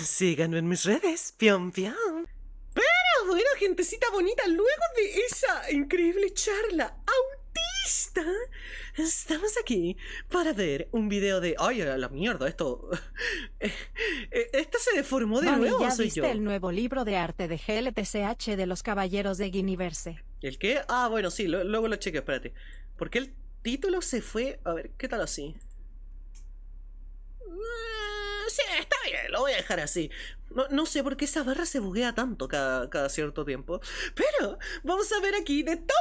Síganme en mis redes. Pion, pion. Pero bueno, gentecita bonita, luego de esa increíble charla autista, estamos aquí para ver un video de... Ay, a la mierda, esto... Esto se deformó de Bonnie, nuevo, ¿ya soy viste yo. el nuevo libro de arte de GLTCH de los Caballeros de Guineverse? ¿El qué? Ah, bueno, sí, luego lo chequeo, espérate. ¿Por qué el título se fue? A ver, ¿qué tal así? Sí, está bien, lo voy a dejar así. No sé por qué esa barra se buguea tanto cada cierto tiempo. Pero vamos a ver aquí de Top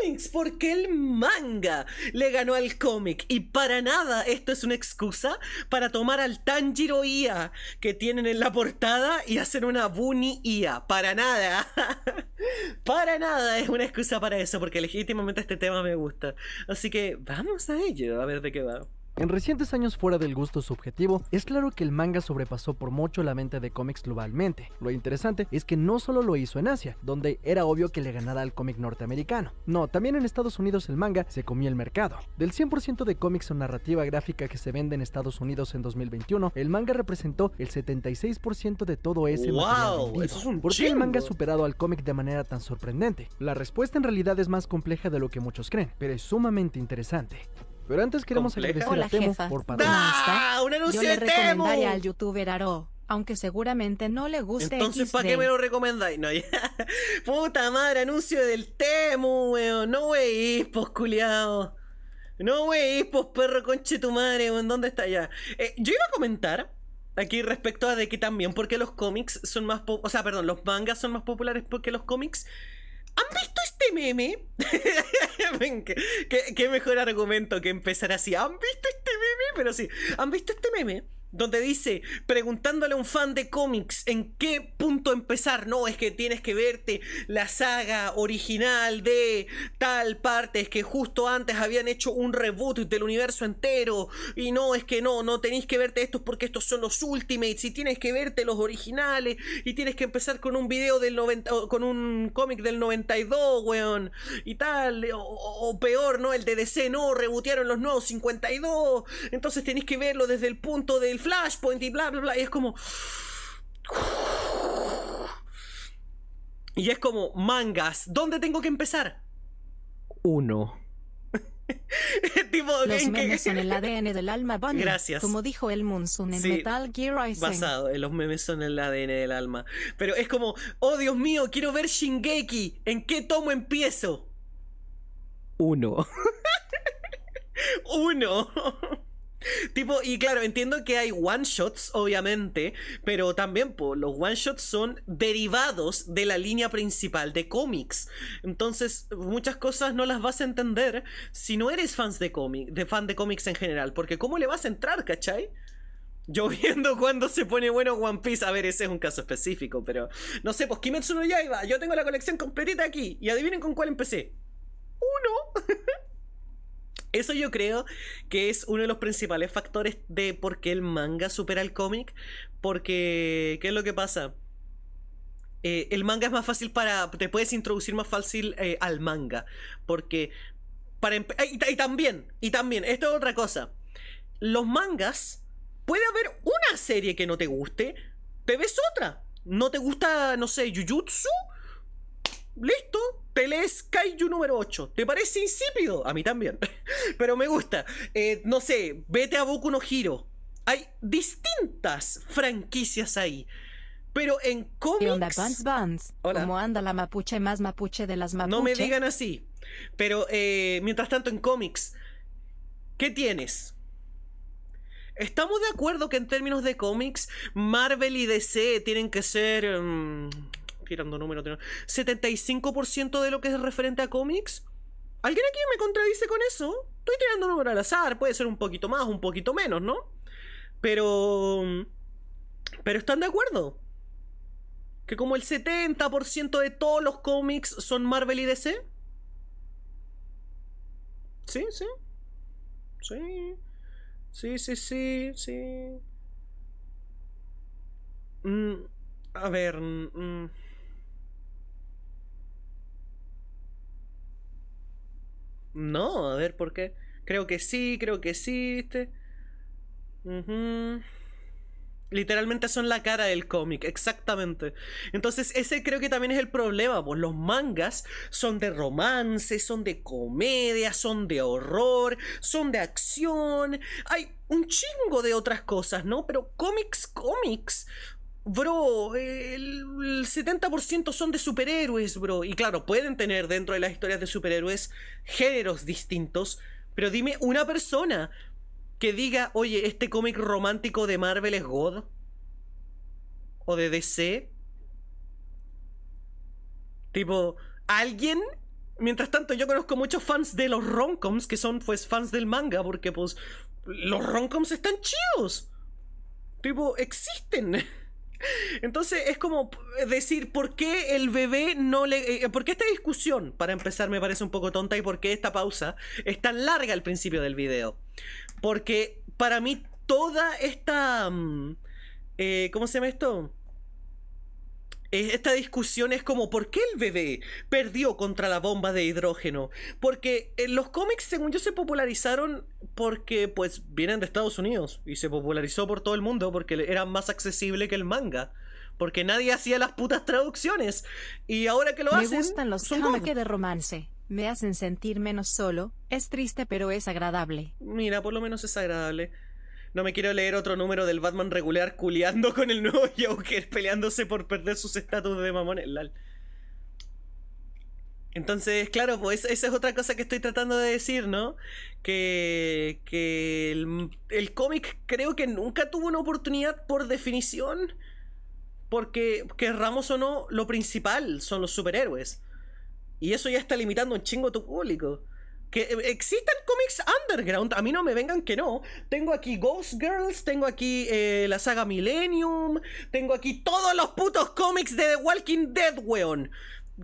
Comics, porque el manga le ganó al cómic. Y para nada esto es una excusa para tomar al Tanjiro Ia que tienen en la portada y hacer una Bunny Ia. Para nada. Para nada es una excusa para eso, porque legítimamente este tema me gusta. Así que vamos a ello, a ver de qué va. En recientes años fuera del gusto subjetivo, es claro que el manga sobrepasó por mucho la mente de cómics globalmente. Lo interesante es que no solo lo hizo en Asia, donde era obvio que le ganara al cómic norteamericano. No, también en Estados Unidos el manga se comió el mercado. Del 100% de cómics o narrativa gráfica que se vende en Estados Unidos en 2021, el manga representó el 76% de todo ese material vendido. Eso es un ¿Por qué el chingo. manga ha superado al cómic de manera tan sorprendente? La respuesta en realidad es más compleja de lo que muchos creen, pero es sumamente interesante. Pero antes queremos ¿Compleja? agradecer Hola, a Temu jefa. por patrocinar. ¡Ah! ¡Un Yo anuncio le de Temu! recomendaría al youtuber Aro, aunque seguramente no le guste. Entonces, ¿para XD. qué me lo recomendáis? No, ya. Puta madre, anuncio del Temu, weón. No weís, pues, culiao. No weís, pues, perro conche tu madre, weón. ¿Dónde está ya? Yo iba a comentar aquí respecto a de que también, porque los cómics son más... O sea, perdón, los mangas son más populares porque los cómics... ¿Han visto este meme? Ven, ¿qué mejor argumento que empezar así? ¿Han visto este meme? Pero sí, ¿han visto este meme? Donde dice, preguntándole a un fan de cómics en qué punto empezar. No, es que tienes que verte la saga original de tal parte. Es que justo antes habían hecho un reboot del universo entero. Y no, es que no tenéis que verte estos porque estos son los Ultimates. Y tienes que verte los originales. Y tienes que empezar con un video del 90, con un cómic del 92, weón. Y tal, o peor, ¿no? El de DC, no, rebotearon los nuevos 52. Entonces tenéis que verlo desde el punto del Flashpoint y bla bla bla. Y es como... Y es como, mangas, ¿dónde tengo que empezar? Uno. Tipo, Los memes son el ADN del alma, Bonnie. Gracias. Como dijo el Munsun en Sí, Metal Gear Rising. basado en los memes son el ADN del alma. Pero es como, oh Dios mío, quiero ver Shingeki. ¿En qué tomo empiezo? Uno. Uno. Tipo, y claro, entiendo que hay one shots, obviamente, pero también los one shots son derivados de la línea principal de cómics. Entonces, muchas cosas no las vas a entender si no eres fan de cómics en general, porque ¿cómo le vas a entrar, cachai? Yo viendo cuando se pone bueno One Piece. A ver, ese es un caso específico, pero no sé, pues Kimetsu no Yaiba, yo tengo la colección completita aquí y adivinen con cuál empecé. Uno. Eso yo creo que es uno de los principales factores de por qué el manga supera el cómic. Porque, ¿qué es lo que pasa? El manga es más fácil te puedes introducir más fácil al manga. Porque, y también, esto es otra cosa. Los mangas, puede haber una serie que no te guste, te ves otra. ¿No te gusta, no sé, Jujutsu? Listo, te lees Kaiju número 8. ¿Te parece insípido? A mí también. Pero me gusta. No sé, vete a Boku no Hero. Hay distintas franquicias ahí. Pero en ¿Qué onda, cómics... Buns? Hola. ¿Cómo anda la mapuche más mapuche de las mapuche? No me digan así. Pero mientras tanto en cómics, ¿qué tienes? ¿Estamos de acuerdo que en términos de cómics, Marvel y DC tienen que ser... tirando números, 75% de lo que es referente a cómics? ¿Alguien aquí me contradice con eso? Estoy tirando números al azar, puede ser un poquito más, un poquito menos, ¿no? Pero ¿están de acuerdo? Que como el 70% de todos los cómics son Marvel y DC. Sí, sí. Sí. Sí, sí, sí, sí. A ver. No, a ver, ¿por qué? Creo que sí, ¿viste? Literalmente son la cara del cómic, exactamente. Entonces ese creo que también es el problema, pues los mangas son de romance, son de comedia, son de horror, son de acción, hay un chingo de otras cosas, ¿no? Pero cómics, bro, el 70% son de superhéroes, bro. Y claro, pueden tener dentro de las historias de superhéroes géneros distintos, pero dime una persona que diga, oye, este cómic romántico de Marvel es God. O de DC. Tipo, ¿alguien? Mientras tanto, yo conozco muchos fans de los romcoms que son, pues, fans del manga, porque, pues, los romcoms están chidos. Tipo, existen. Entonces es como decir, ¿por qué el bebé no le... ¿por qué esta discusión, para empezar, me parece un poco tonta y por qué esta pausa es tan larga al principio del video? Porque para mí toda esta... ¿cómo se llama esto? Esta discusión es como, ¿por qué el bebé perdió contra la bomba de hidrógeno? Porque los cómics, según yo, se popularizaron porque, pues, vienen de Estados Unidos y se popularizó por todo el mundo porque era más accesible que el manga. Porque nadie hacía las putas traducciones. Y ahora que lo hacen... Me gustan los cómics de romance. Me hacen sentir menos solo. Es triste, pero es agradable. Mira, por lo menos es agradable. No me quiero leer otro número del Batman regular culeando con el nuevo Joker, peleándose por perder sus estatus de mamones, lol. Entonces, claro, pues esa es otra cosa que estoy tratando de decir, ¿no? Que el cómic creo que nunca tuvo una oportunidad por definición, porque, querramos o no, lo principal son los superhéroes. Y eso ya está limitando un chingo tu público. Que existan cómics underground, a mí no me vengan que no. Tengo aquí Ghost Girls, tengo aquí la saga Millennium, tengo aquí todos los putos cómics de The Walking Dead, weón.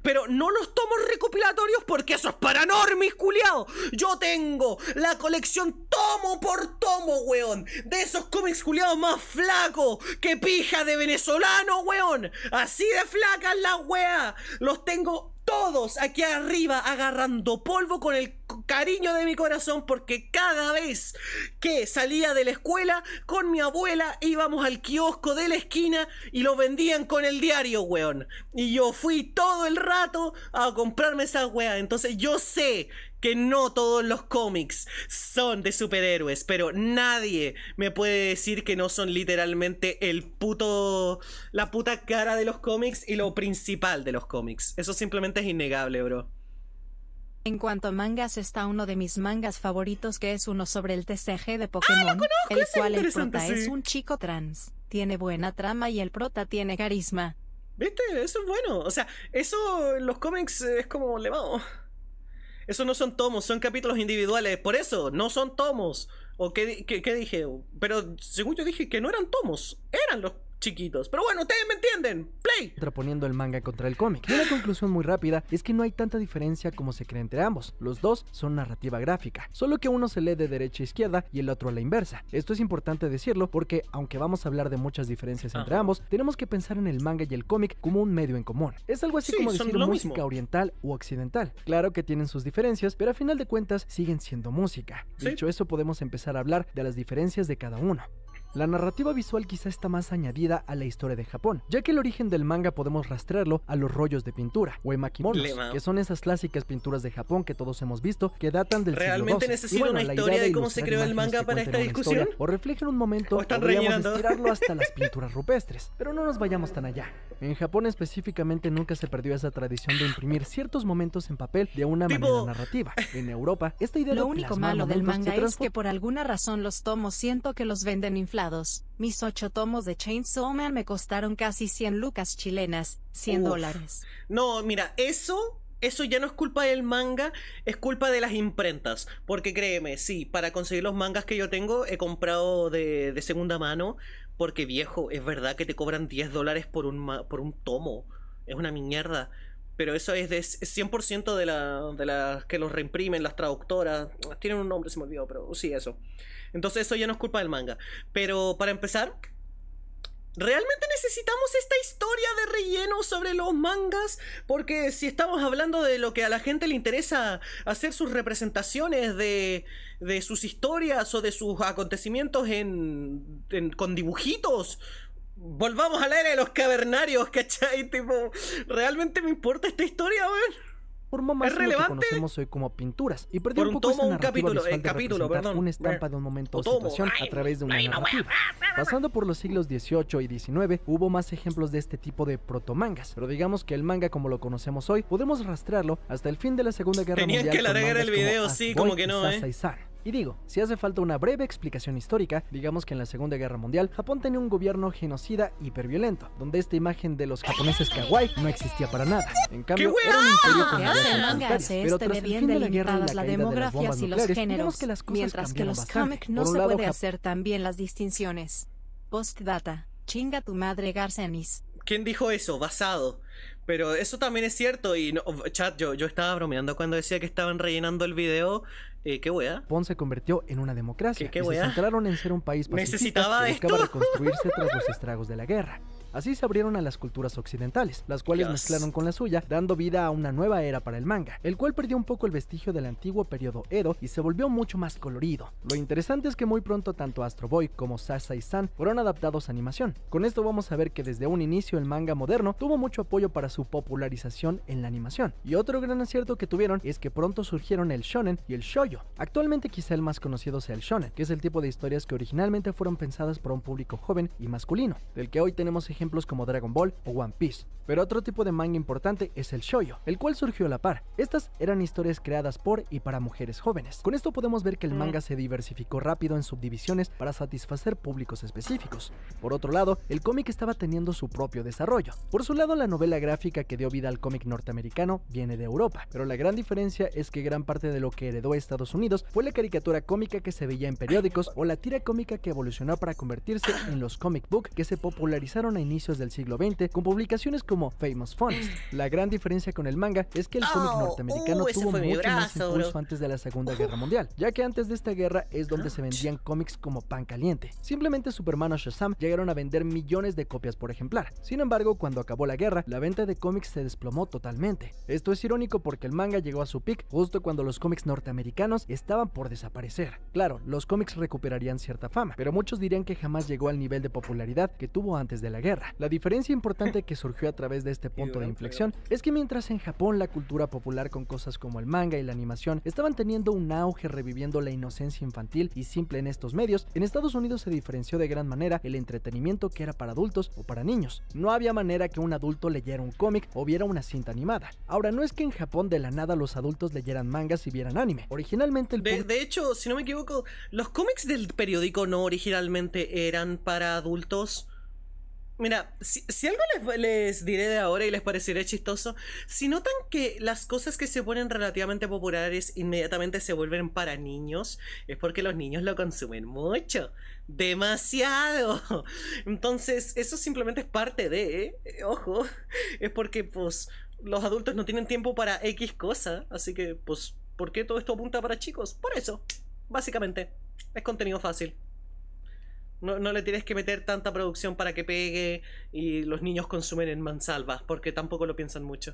Pero no los tomos recopilatorios porque eso es para normis, culiao. Yo tengo la colección tomo por tomo, weón, de esos cómics culiados más flacos que pija de venezolano, weón. Así de flacas las weas. Los tengo todos aquí arriba agarrando polvo con el cariño de mi corazón, porque cada vez que salía de la escuela con mi abuela íbamos al kiosco de la esquina y lo vendían con el diario, weón. Y yo fui todo el rato a comprarme esa wea. Entonces yo sé que no todos los cómics son de superhéroes, pero nadie me puede decir que no son literalmente la puta cara de los cómics y lo principal de los cómics. Eso simplemente es innegable, bro. En cuanto a mangas, está uno de mis mangas favoritos, que es uno sobre el TCG de Pokémon, el cual el prota es un chico trans. Tiene buena trama y el prota tiene carisma. ¿Viste? Eso es bueno. O sea, eso en los cómics es como levado. Eso no son tomos, son capítulos individuales. Por eso, no son tomos. ¿O qué dije? Pero según yo dije que no eran tomos, eran los chiquitos. Pero bueno, ustedes me entienden. Play. Contraponiendo el manga contra el cómic. Y una conclusión muy rápida es que no hay tanta diferencia como se cree entre ambos. Los dos son narrativa gráfica, solo que uno se lee de derecha a izquierda y el otro a la inversa. Esto es importante decirlo porque, aunque vamos a hablar de muchas diferencias entre ambos, tenemos que pensar en el manga y el cómic como un medio en común. Es algo así como decir música mismo. Oriental u occidental. Claro que tienen sus diferencias, pero a final de cuentas siguen siendo música. Dicho eso, podemos empezar a hablar de las diferencias de cada uno. La narrativa visual quizá está más añadida a la historia de Japón, ya que el origen del manga podemos rastrearlo a los rollos de pintura, o emakimonos, que son esas clásicas pinturas de Japón que todos hemos visto, que datan del siglo XII. ¿Realmente necesito una historia de cómo se creó el manga para esta discusión? O reflejan un momento, podríamos estirarlo hasta las pinturas rupestres, pero no nos vayamos tan allá. En Japón específicamente nunca se perdió esa tradición de imprimir ciertos momentos en papel de una manera narrativa. En Europa, esta idea Lo único malo del manga es que por alguna razón los tomos siento que los venden inflados. Mis 8 tomos de Chainsaw Man me costaron casi 100 lucas chilenas, $100. No, mira, eso ya no es culpa del manga, es culpa de las imprentas. Porque créeme, sí, para conseguir los mangas que yo tengo he comprado de segunda mano. Porque viejo, es verdad que te cobran $10 por un tomo. Es una mierda. Pero eso es de 100% de las que los reimprimen, las traductoras. Tienen un nombre, se me olvidó, pero sí, eso. Entonces eso ya no es culpa del manga. Pero para empezar, ¿realmente necesitamos esta historia de relleno sobre los mangas? Porque si estamos hablando de lo que a la gente le interesa hacer sus representaciones de sus historias o de sus acontecimientos con dibujitos, volvamos a la era de los cavernarios, ¿cachai? Tipo, ¿realmente me importa esta historia, weón? Formó más ¿Es de lo que relevante? conocemos hoy como pinturas y perdió Por un un poco tomo, esa un narrativa capítulo, visual de capítulo, representar perdón. una estampa de un momento o O tomo. situación a través de una narrativa. Pasando por los siglos XVIII y XIX, hubo más ejemplos de este tipo de protomangas, pero digamos que el manga como lo conocemos hoy, podemos rastrearlo hasta el fin de la Segunda Guerra Tenían Mundial. que con alargar mangas el video, como sí, Astro como Boy que y no, Sasae-san. Y digo, si hace falta una breve explicación histórica, digamos que en la Segunda Guerra Mundial, Japón tenía un gobierno genocida hiperviolento, donde esta imagen de los japoneses kawaii no existía para nada. En cambio, era un imperio con Lo que hace el manga ideas hace pero es tras tener el bien fin de la guerra y delimitadas la la caída de las demografía bombas y los nucleares, géneros, digamos que las cosas mientras que cambiaron los bastante. cómics no Por un se lado, puede hacer tan bien las distinciones. Postdata, chinga tu madre Garcenis. ¿Quién dijo eso? Basado. Pero eso también es cierto y no, chat, yo estaba bromeando cuando decía que estaban rellenando el video. ¿Qué wea? Japón se convirtió en una democracia ¿Qué y se wea? centraron en ser un país pacifista ¿Necesitaba que buscaba esto? reconstruirse tras los estragos de la guerra. Así se abrieron a las culturas occidentales, las cuales Dios. mezclaron con la suya, dando vida a una nueva era para el manga, el cual perdió un poco el vestigio del antiguo periodo Edo y se volvió mucho más colorido. Lo interesante es que muy pronto tanto Astro Boy como Sasae-san fueron adaptados a animación. Con esto vamos a ver que desde un inicio el manga moderno tuvo mucho apoyo para su popularización en la animación. Y otro gran acierto que tuvieron es que pronto surgieron el shonen y el shoujo. Actualmente quizá el más conocido sea el shonen, que es el tipo de historias que originalmente fueron pensadas para un público joven y masculino, del que hoy tenemos ejemplos como Dragon Ball o One Piece. Pero otro tipo de manga importante es el shoujo, el cual surgió a la par. Estas eran historias creadas por y para mujeres jóvenes. Con esto podemos ver que el manga se diversificó rápido en subdivisiones para satisfacer públicos específicos. Por otro lado, el cómic estaba teniendo su propio desarrollo. Por su lado, la novela gráfica que dio vida al cómic norteamericano viene de Europa, pero la gran diferencia es que gran parte de lo que heredó Estados Unidos fue la caricatura cómica que se veía en periódicos o la tira cómica que evolucionó para convertirse en los comic book que se popularizaron a inicios del siglo XX con publicaciones como Famous Fonts. La gran diferencia con el manga es que el cómic norteamericano ese tuvo fue mi mucho más brazo, impulso bro. antes de la Segunda Guerra Mundial, ya que antes de esta guerra es donde se vendían cómics como pan caliente. Simplemente Superman o Shazam llegaron a vender millones de copias por ejemplar. Sin embargo, cuando acabó la guerra, la venta de cómics se desplomó totalmente. Esto es irónico porque el manga llegó a su pic justo cuando los cómics norteamericanos estaban por desaparecer. Claro, los cómics recuperarían cierta fama, pero muchos dirían que jamás llegó al nivel de popularidad que tuvo antes de la guerra. La diferencia importante que surgió a través de este punto de inflexión es que mientras en Japón la cultura popular con cosas como el manga y la animación estaban teniendo un auge reviviendo la inocencia infantil y simple en estos medios, en Estados Unidos se diferenció de gran manera el entretenimiento que era para adultos o para niños. No había manera que un adulto leyera un cómic o viera una cinta animada. Ahora, no es que en Japón de la nada los adultos leyeran mangas y vieran anime. Originalmente el De hecho, si no me equivoco, los cómics del periódico no originalmente eran para adultos. Mira, si algo les diré de ahora y les parecerá chistoso, si notan que las cosas que se ponen relativamente populares inmediatamente se vuelven para niños, es porque los niños lo consumen mucho, demasiado. Entonces, eso simplemente es parte de, ojo, es porque pues los adultos no tienen tiempo para X cosa, así que pues, ¿por qué todo esto apunta para chicos? Por eso, básicamente, es contenido fácil. No le tienes que meter tanta producción para que pegue y los niños consumen en mansalva, porque tampoco lo piensan mucho.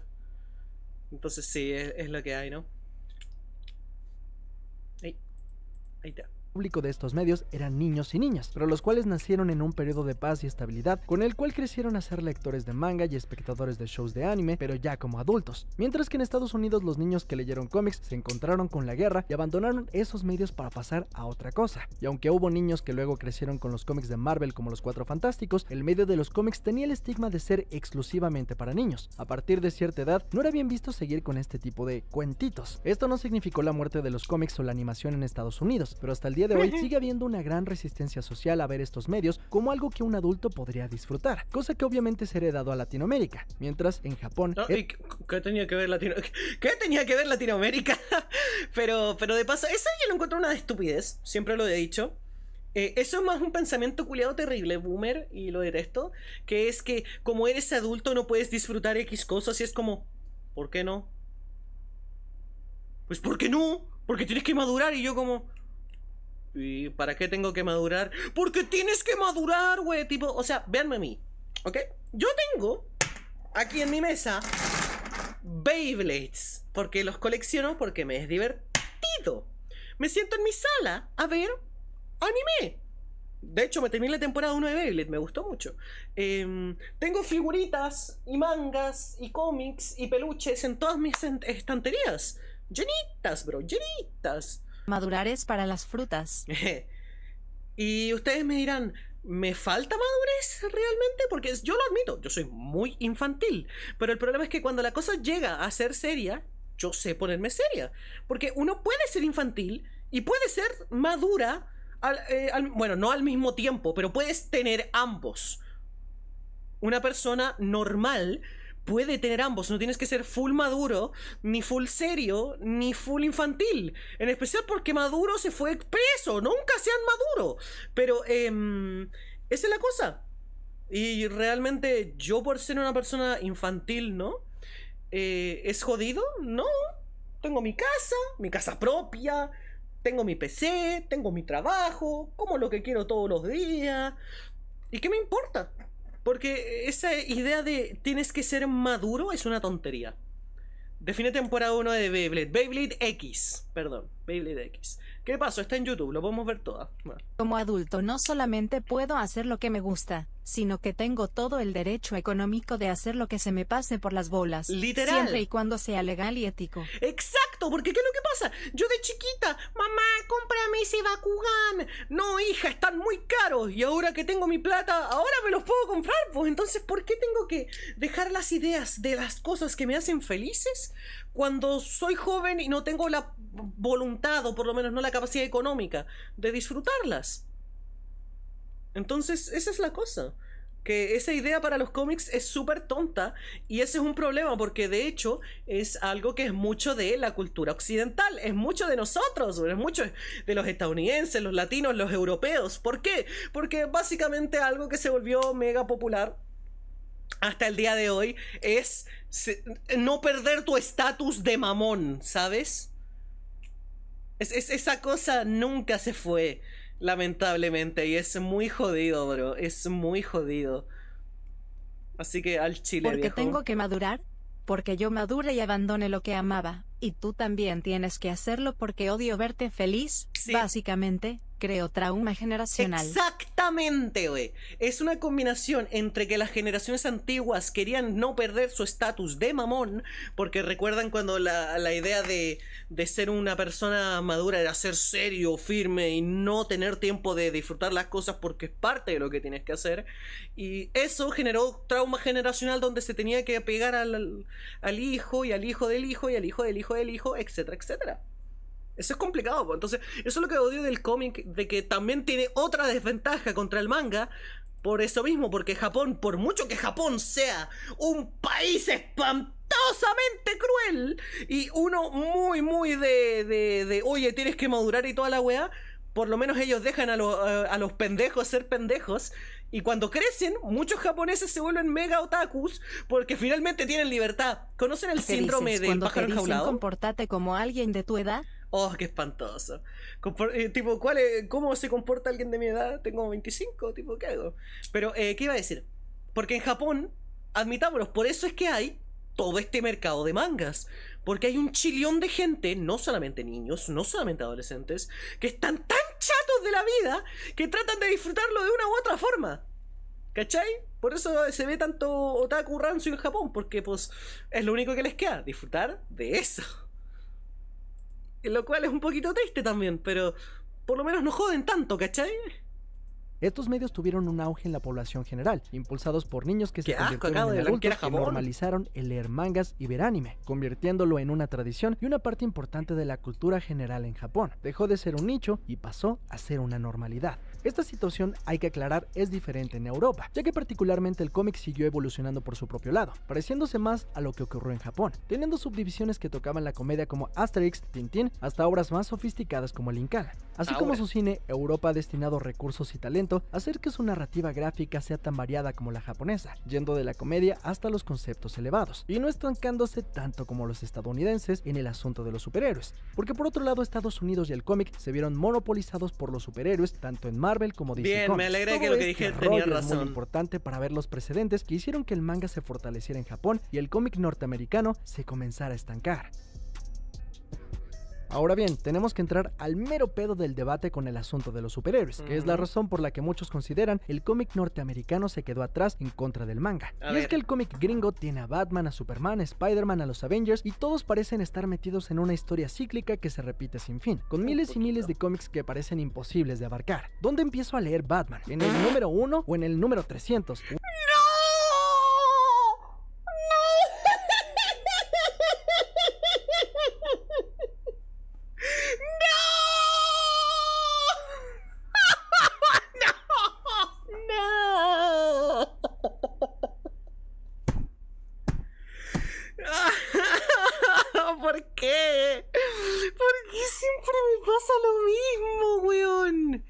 Entonces sí, es lo que hay, ¿no? Ahí está. público de estos medios eran niños y niñas, pero los cuales nacieron en un periodo de paz y estabilidad, con el cual crecieron a ser lectores de manga y espectadores de shows de anime, pero ya como adultos. Mientras que en Estados Unidos los niños que leyeron cómics se encontraron con la guerra y abandonaron esos medios para pasar a otra cosa. Y aunque hubo niños que luego crecieron con los cómics de Marvel como los Cuatro Fantásticos, el medio de los cómics tenía el estigma de ser exclusivamente para niños. A partir de cierta edad, no era bien visto seguir con este tipo de cuentitos. Esto no significó la muerte de los cómics o la animación en Estados Unidos, pero hasta el día de hoy sigue habiendo una gran resistencia social a ver estos medios como algo que un adulto podría disfrutar, cosa que obviamente se ha heredado a Latinoamérica, mientras en Japón... ¿Qué tenía que ver ¿Qué tenía que ver Latinoamérica? pero de paso, eso yo lo encuentro una estupidez, siempre lo he dicho. Eso es más un pensamiento culiado terrible, boomer, y lo detesto, que es que como eres adulto no puedes disfrutar X cosas y es como, ¿por qué no? Pues ¿por qué no? Porque tienes que madurar y yo como... ¿Y para qué tengo que madurar? Porque tienes que madurar, güey, tipo, o sea, véanme a mí, ¿ok? Yo tengo aquí en mi mesa Beyblades, porque los colecciono porque me es divertido. Me siento en mi sala a ver anime. De hecho, me terminé la temporada 1 de Beyblade, me gustó mucho. Tengo figuritas y mangas y cómics y peluches en todas mis estanterías. Llenitas, bro, llenitas. Madurar es para las frutas. Y ustedes me dirán, ¿me falta madurez realmente? Porque yo lo admito, yo soy muy infantil. Pero el problema es que cuando la cosa llega a ser seria, yo sé ponerme seria. Porque uno puede ser infantil y puede ser madura, bueno, no al mismo tiempo, pero puedes tener ambos. Una persona normal puede tener ambos. No tienes que ser full maduro, ni full serio, ni full infantil. En especial porque Maduro se fue preso. Nunca sean Maduro. Pero esa es la cosa. Y realmente yo, por ser una persona infantil, ¿no? ¿Es jodido? No. Tengo mi casa propia. Tengo mi PC, tengo mi trabajo, como lo que quiero todos los días. ¿Y qué me importa? Porque esa idea de tienes que ser maduro es una tontería. Define temporada 1 de Beyblade. Beyblade X. Perdón, Beyblade X. ¿Qué pasó? Está en YouTube, lo podemos ver toda. Bueno. Como adulto no solamente puedo hacer lo que me gusta, sino que tengo todo el derecho económico de hacer lo que se me pase por las bolas. Literal. Siempre y cuando sea legal y ético. Exacto, porque ¿qué es lo que pasa? Yo de chiquita, mamá, cómprame ese Bakugan. No, hija, están muy caros. Y ahora que tengo mi plata, ahora me los puedo comprar. Pues entonces, ¿por qué tengo que dejar las ideas de las cosas que me hacen felices cuando soy joven y no tengo la voluntad, o por lo menos no la capacidad económica de disfrutarlas? Entonces, esa es la cosa. Que esa idea para los cómics es súper tonta, y ese es un problema porque de hecho es algo que es mucho de la cultura occidental, es mucho de nosotros, es mucho de los estadounidenses, los latinos, los europeos. ¿Por qué? Porque básicamente algo que se volvió mega popular hasta el día de hoy es no perder tu estatus de mamón, ¿sabes? Esa cosa nunca se fue, lamentablemente, y es muy jodido, bro. Es muy jodido. Así que al chile, Porque viejo. tengo que madurar, porque yo madure y abandone lo que amaba, y tú también tienes que hacerlo porque odio verte feliz. Sí. Básicamente, creo trauma generacional. Exactamente, güey. Es una combinación entre que las generaciones antiguas querían no perder su estatus de mamón, porque recuerdan cuando la idea de ser una persona madura era ser serio, firme y no tener tiempo de disfrutar las cosas porque es parte de lo que tienes que hacer. Y eso generó trauma generacional donde se tenía que pegar al hijo y al hijo del hijo y al hijo del hijo del hijo, etcétera, etcétera. Eso es complicado, pues. Entonces, eso es lo que odio del cómic, de que también tiene otra desventaja contra el manga. Por eso mismo, porque Japón, por mucho que Japón sea un país espantosamente cruel y uno muy de oye, tienes que madurar y toda la weá, por lo menos ellos dejan a los pendejos ser pendejos. Y cuando crecen, muchos japoneses se vuelven mega otakus porque finalmente tienen libertad. ¿Conocen el síndrome del pájaro enjaulado? Compórtate como alguien de tu edad. Oh, qué espantoso. Tipo, ¿cómo se comporta alguien de mi edad? Tengo 25, tipo, ¿qué hago? Pero, ¿qué iba a decir? Porque en Japón, admitámoslo, por eso es que hay todo este mercado de mangas. Porque hay un chillón de gente, no solamente niños, no solamente adolescentes, que están tan chatos de la vida que tratan de disfrutarlo de una u otra forma. ¿Cachai? Por eso se ve tanto otaku rancio en Japón, porque pues es lo único que les queda, disfrutar de eso. Lo cual es un poquito triste también, pero por lo menos no joden tanto, ¿cachai? Estos medios tuvieron un auge en la población general, impulsados por niños que se convirtieron en de adultos que normalizaron el leer mangas y ver anime, convirtiéndolo en una tradición y una parte importante de la cultura general en Japón. Dejó de ser un nicho y pasó a ser una normalidad. Esta situación, hay que aclarar, es diferente en Europa, ya que particularmente el cómic siguió evolucionando por su propio lado, pareciéndose más a lo que ocurrió en Japón, teniendo subdivisiones que tocaban la comedia como Asterix, Tintín, hasta obras más sofisticadas como el Incana. Así como su cine, Europa ha destinado recursos y talento a hacer que su narrativa gráfica sea tan variada como la japonesa, yendo de la comedia hasta los conceptos elevados, y no estancándose tanto como los estadounidenses en el asunto de los superhéroes, porque por otro lado Estados Unidos y el cómic se vieron monopolizados por los superhéroes tanto en Marvel como DC Bien, Comics. me alegra que lo que dije tenía razón. Es muy importante para ver los precedentes que hicieron que el manga se fortaleciera en Japón y el cómic norteamericano se comenzara a estancar. Ahora bien, tenemos que entrar al mero pedo del debate con el asunto de los superhéroes, que es la razón por la que muchos consideran el cómic norteamericano se quedó atrás en contra del manga. Y es que el cómic gringo tiene a Batman, a Superman, a Spider-Man, a los Avengers, y todos parecen estar metidos en una historia cíclica que se repite sin fin, con miles y miles de cómics que parecen imposibles de abarcar. ¿Dónde empiezo a leer Batman? ¿En el número 1 o en el número 300? ¿Por qué? ¿Por qué siempre me pasa lo mismo, weón?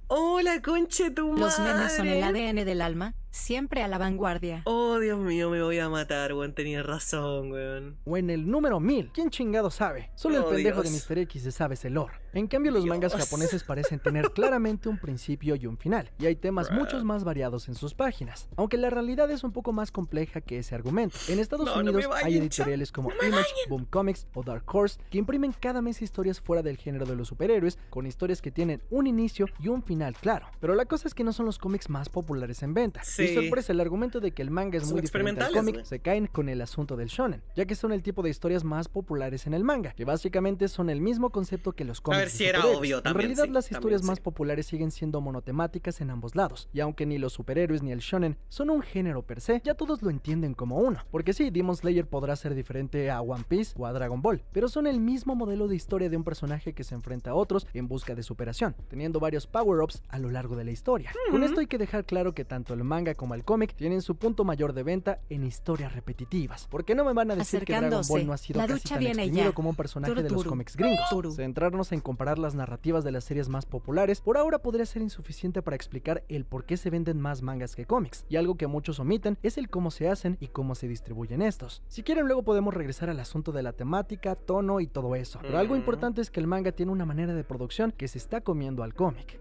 Oh, la concha de tu madre. Los memes son el ADN del alma, siempre a la vanguardia. Oh, Dios mío, me voy a matar, weón. Tenías razón, weón. O en el número 1000. ¿Quién chingado sabe? Solo el pendejo de Mr. X se sabe ese lore. En cambio, los mangas japoneses parecen tener claramente un principio y un final, y hay temas muchos más variados en sus páginas, aunque la realidad es un poco más compleja que ese argumento. En Estados Unidos hay editoriales como Image, Boom Comics o Dark Horse que imprimen cada mes historias fuera del género de los superhéroes, con historias que tienen un inicio y un final claro. Pero la cosa es que no son los cómics más populares en venta. Sí. Y sorpresa, el argumento de que el manga es muy diferente al cómic se caen con el asunto del shonen, ya que son el tipo de historias más populares en el manga, que básicamente son el mismo concepto que los cómics. A ver si era obvio también. En realidad las historias más populares siguen siendo monotemáticas en ambos lados, y aunque ni los superhéroes ni el shonen son un género per se, ya todos lo entienden como uno. Porque sí, Demon Slayer podrá ser diferente a One Piece o a Dragon Ball, pero son el mismo modelo de historia de un personaje que se enfrenta a otros en busca de superación, teniendo varios power-ups a lo largo de la historia. Con esto hay que dejar claro que tanto el manga como el cómic tienen su punto mayor de venta en historias repetitivas, porque no me van a decir que Dragon Ball no ha sido casi tan exprimido como un personaje de los cómics gringos. Centrarnos en comparar las narrativas de las series más populares por ahora podría ser insuficiente para explicar el por qué se venden más mangas que cómics, y algo que muchos omiten es el cómo se hacen y cómo se distribuyen estos. Si quieren, luego podemos regresar al asunto de la temática, tono y todo eso, pero algo importante es que el manga tiene una manera de producción que se está comiendo al cómic.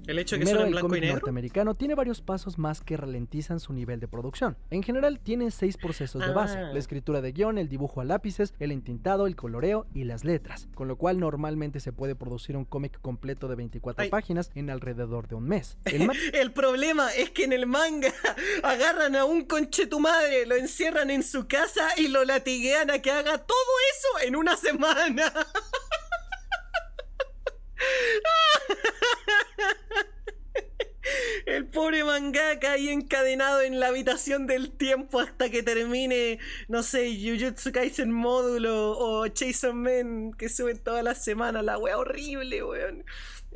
El hecho de que Primero, son en el blanco y cómic negro norteamericano tiene varios pasos más que ralentizan su nivel de producción. En general tiene 6 procesos de base: la escritura de guión, el dibujo a lápices, el entintado, el coloreo y las letras, con lo cual normalmente se puede producir un cómic completo de 24 páginas en alrededor de un mes. El problema es que en el manga agarran a un conchetumadre, lo encierran en su casa y lo latiguean a que haga todo eso en una semana. El pobre mangaka ahí encadenado en la habitación del tiempo hasta que termine, no sé, Jujutsu Kaisen módulo o Chainsaw Man que suben todas las semanas. La wea horrible, weón.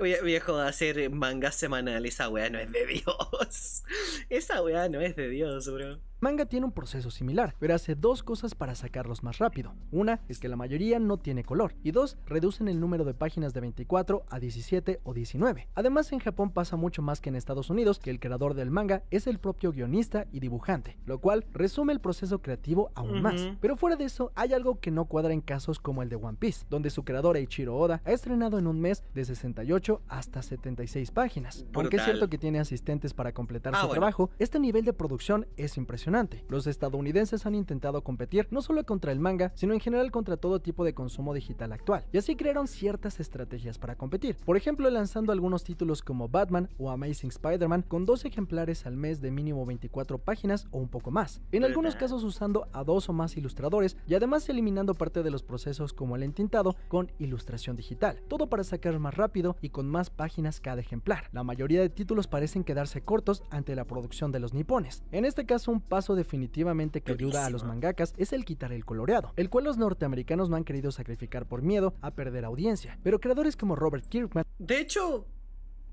Oye, viejo, hacer mangas semanales, esa wea no es de Dios. Esa wea no es de Dios, bro. Manga tiene un proceso similar, pero hace dos cosas para sacarlos más rápido. Una es que la mayoría no tiene color, y dos, reducen el número de páginas de 24 a 17 o 19. Además, en Japón pasa mucho más que en Estados Unidos, que el creador del manga es el propio guionista y dibujante, lo cual resume el proceso creativo aún más. Pero fuera de eso, hay algo que no cuadra en casos como el de One Piece, donde su creador Eiichiro Oda ha estrenado en un mes de 68 hasta 76 páginas. Brutal. Aunque es cierto que tiene asistentes para completar su trabajo, este nivel de producción es impresionante. Los estadounidenses han intentado competir no solo contra el manga, sino en general contra todo tipo de consumo digital actual, y así crearon ciertas estrategias para competir. Por ejemplo, lanzando algunos títulos como Batman o Amazing Spider-Man con 2 ejemplares al mes de mínimo 24 páginas o un poco más. En algunos casos usando a 2 o más ilustradores, y además eliminando parte de los procesos como el entintado con ilustración digital. Todo para sacar más rápido y con más páginas cada ejemplar. La mayoría de títulos parecen quedarse cortos ante la producción de los nipones. En este caso, un paso definitivamente que ayuda a los mangakas es el quitar el coloreado, el cual los norteamericanos no han querido sacrificar por miedo a perder audiencia, pero creadores como Robert Kirkman... De hecho,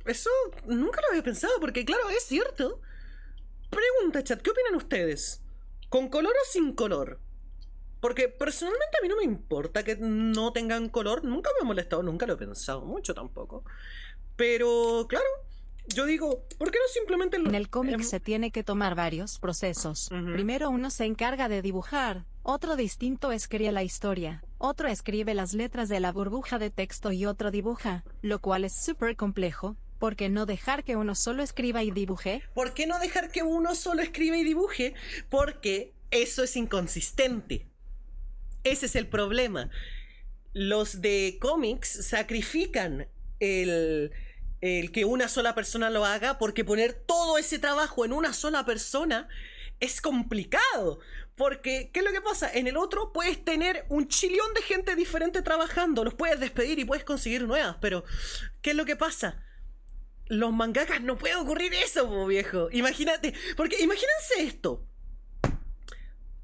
eso nunca lo había pensado, porque claro, es cierto. Pregunta, chat, ¿qué opinan ustedes? ¿Con color o sin color? Porque personalmente a mí no me importa que no tengan color, nunca me ha molestado, nunca lo he pensado mucho tampoco. Pero claro, yo digo, ¿por qué no simplemente... En el cómic se tiene que tomar varios procesos. Primero uno se encarga de dibujar, otro distinto escribe la historia, otro escribe las letras de la burbuja de texto y otro dibuja, lo cual es súper complejo. ¿Por qué no dejar que uno solo escriba y dibuje? ¿Por qué no dejar que uno solo escriba y dibuje? Porque eso es inconsistente. Ese es el problema. los de cómics sacrifican el que una sola persona lo haga, porque poner todo ese trabajo en una sola persona es complicado. Porque, ¿qué es lo que pasa? En el otro puedes tener un chillón de gente diferente trabajando, los puedes despedir y puedes conseguir nuevas, pero ¿qué es lo que pasa? Los mangakas no puede ocurrir eso, viejo. Imagínate, porque imagínense esto.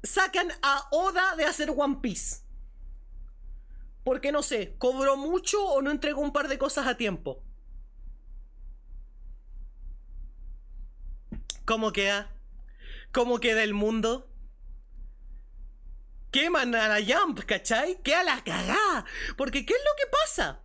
Sacan a Oda de hacer One Piece. Porque no sé, cobró mucho o no entregó un par de cosas a tiempo. ¿Cómo queda? ¿Cómo queda el mundo? Queman a la Jump, ¿cachai? Queda la cagada. Porque ¿qué es lo que pasa?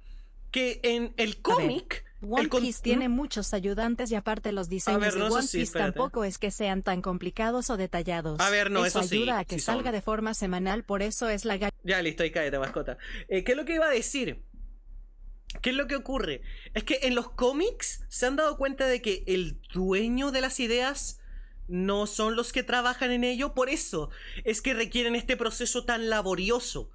Que en el cómic... One Piece tiene muchos ayudantes y aparte los diseños de One Piece tampoco es que sean tan complicados o detallados. A ver, no, eso sí. Ayuda a que sí salga son. de forma semanal, por eso es la... Ya, listo, ahí cállate, mascota. ¿Qué es lo que iba a decir? ¿Qué es lo que ocurre? Es que en los cómics se han dado cuenta de que el dueño de las ideas no son los que trabajan en ello. Por eso es que requieren este proceso tan laborioso.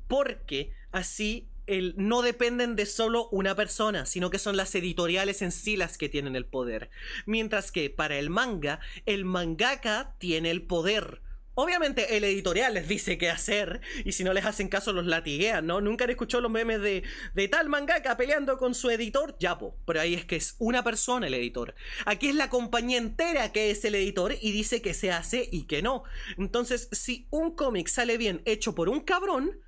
Porque así no dependen de solo una persona, sino que son las editoriales en sí las que tienen el poder. Mientras que para el manga, el mangaka tiene el poder. Obviamente el editorial les dice qué hacer, y si no les hacen caso los latiguean, ¿no? Nunca han escuchado los memes de tal mangaka peleando con su editor, ya po, pero ahí es que es una persona el editor. Aquí es la compañía entera que es el editor y dice que se hace y que no. Entonces, si un cómic sale bien hecho por un cabrón,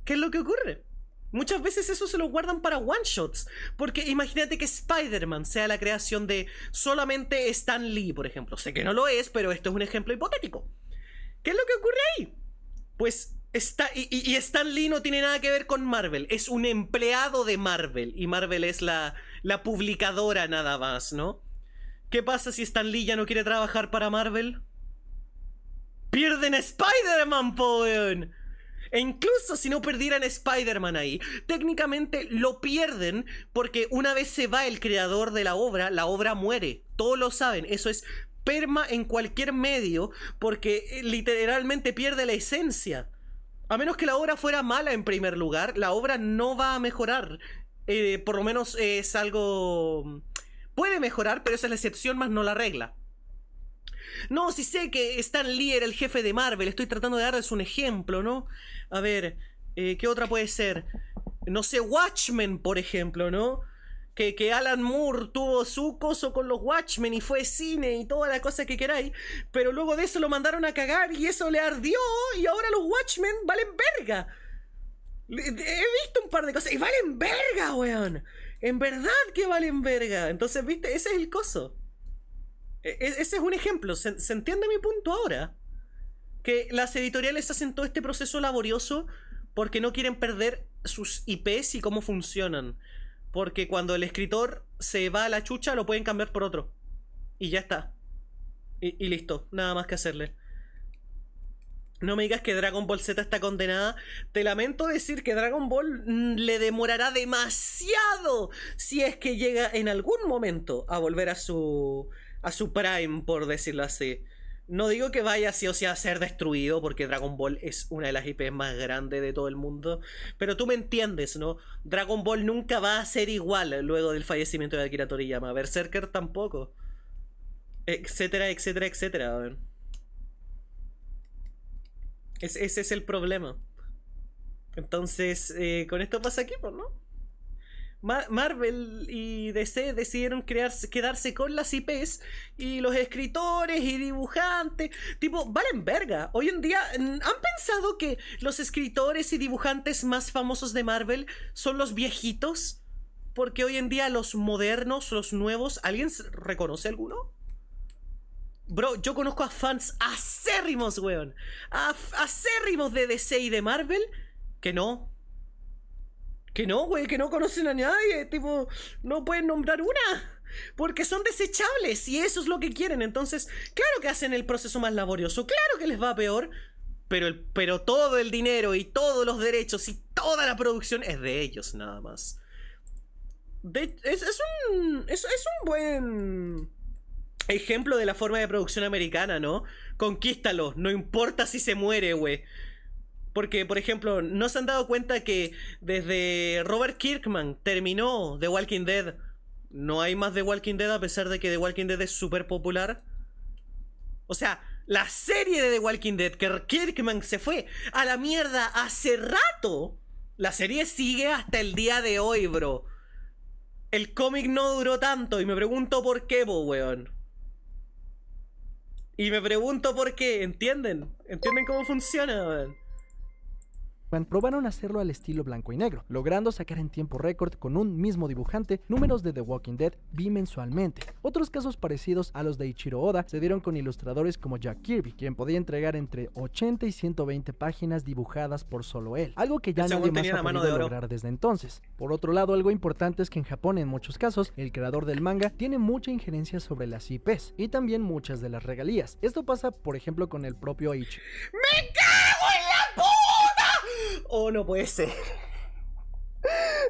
¿qué es lo que ocurre? Muchas veces eso se lo guardan para one-shots. Porque imagínate que Spider-Man sea la creación de solamente Stan Lee, por ejemplo. Sé que no lo es, pero esto es un ejemplo hipotético. ¿Qué es lo que ocurre ahí? Pues Stan Lee no tiene nada que ver con Marvel. Es un empleado de Marvel. Y Marvel es la publicadora nada más, ¿no? ¿Qué pasa si Stan Lee ya no quiere trabajar para Marvel? ¡Pierden a Spider-Man, po, weón! E incluso si no perdieran Spider-Man ahí, técnicamente lo pierden porque una vez se va el creador de la obra muere. Todos lo saben, eso es perma en cualquier medio porque literalmente pierde la esencia. A menos que la obra fuera mala en primer lugar, la obra no va a mejorar. Por lo menos es algo... Puede mejorar, pero esa es la excepción más no la regla. No, si sé que Stan Lee era el jefe de Marvel, estoy tratando de darles un ejemplo, ¿no? A ver, ¿qué otra puede ser? No sé, Watchmen, por ejemplo, ¿no? Que Alan Moore tuvo su coso con los Watchmen y fue cine y toda la cosa que queráis, pero luego de eso lo mandaron a cagar y eso le ardió y ahora los Watchmen valen verga. He visto un par de cosas y valen verga, weón. En verdad que valen verga. Entonces, ¿viste? Ese es el coso. Ese es un ejemplo. ¿Se entiende mi punto ahora? Que las editoriales hacen todo este proceso laborioso porque no quieren perder sus IPs y cómo funcionan. Porque cuando el escritor se va a la chucha lo pueden cambiar por otro. Y ya está. Y listo. Nada más que hacerle. No me digas que Dragon Ball Z está condenada. Te lamento decir que Dragon Ball le demorará demasiado si es que llega en algún momento a volver a su prime, por decirlo así. No digo que vaya sí o sí a ser destruido, porque Dragon Ball es una de las IPs más grandes de todo el mundo. Pero tú me entiendes, ¿no? Dragon Ball nunca va a ser igual luego del fallecimiento de Akira Toriyama. Berserker tampoco. Etcétera, etcétera, etcétera. A ver. Ese es el problema. Entonces, con esto pasa aquí, pues, ¿no? Marvel y DC decidieron quedarse con las IPs y los escritores y dibujantes, tipo, valen verga. Hoy en día, ¿han pensado que los escritores y dibujantes más famosos de Marvel son los viejitos? Porque hoy en día los modernos, los nuevos, ¿alguien reconoce alguno? Bro, yo conozco a fans acérrimos, weón. Acérrimos de DC y de Marvel que no. Que no, güey, que no conocen a nadie. Tipo, no pueden nombrar una. Porque son desechables y eso es lo que quieren. Entonces, claro que hacen el proceso más laborioso. Claro que les va peor. Pero todo el dinero y todos los derechos y toda la producción es de ellos nada más. Es un buen ejemplo de la forma de producción americana, ¿no? Conquístalo, no importa si se muere, güey. Porque, por ejemplo, ¿no se han dado cuenta que desde Robert Kirkman terminó The Walking Dead, no hay más The Walking Dead a pesar de que The Walking Dead es súper popular? O sea, la serie de The Walking Dead, que Kirkman se fue a la mierda hace rato, la serie sigue hasta el día de hoy, bro. El cómic no duró tanto y me pregunto por qué, weón. Y me pregunto por qué, ¿entienden? ¿Entienden cómo funciona, weón? Probaron hacerlo al estilo blanco y negro, logrando sacar en tiempo récord con un mismo dibujante números de The Walking Dead bimensualmente. Otros casos parecidos a los de Ichiro Oda se dieron con ilustradores como Jack Kirby, quien podía entregar entre 80 y 120 páginas dibujadas por solo él, algo que ya nadie más ha podido lograr desde entonces. Por otro lado, algo importante es que en Japón, en muchos casos, el creador del manga tiene mucha injerencia sobre las IPs y también muchas de las regalías. Esto pasa, por ejemplo, con el propio Ichiro. ¡Me cago en la puta! Oh, no puede ser.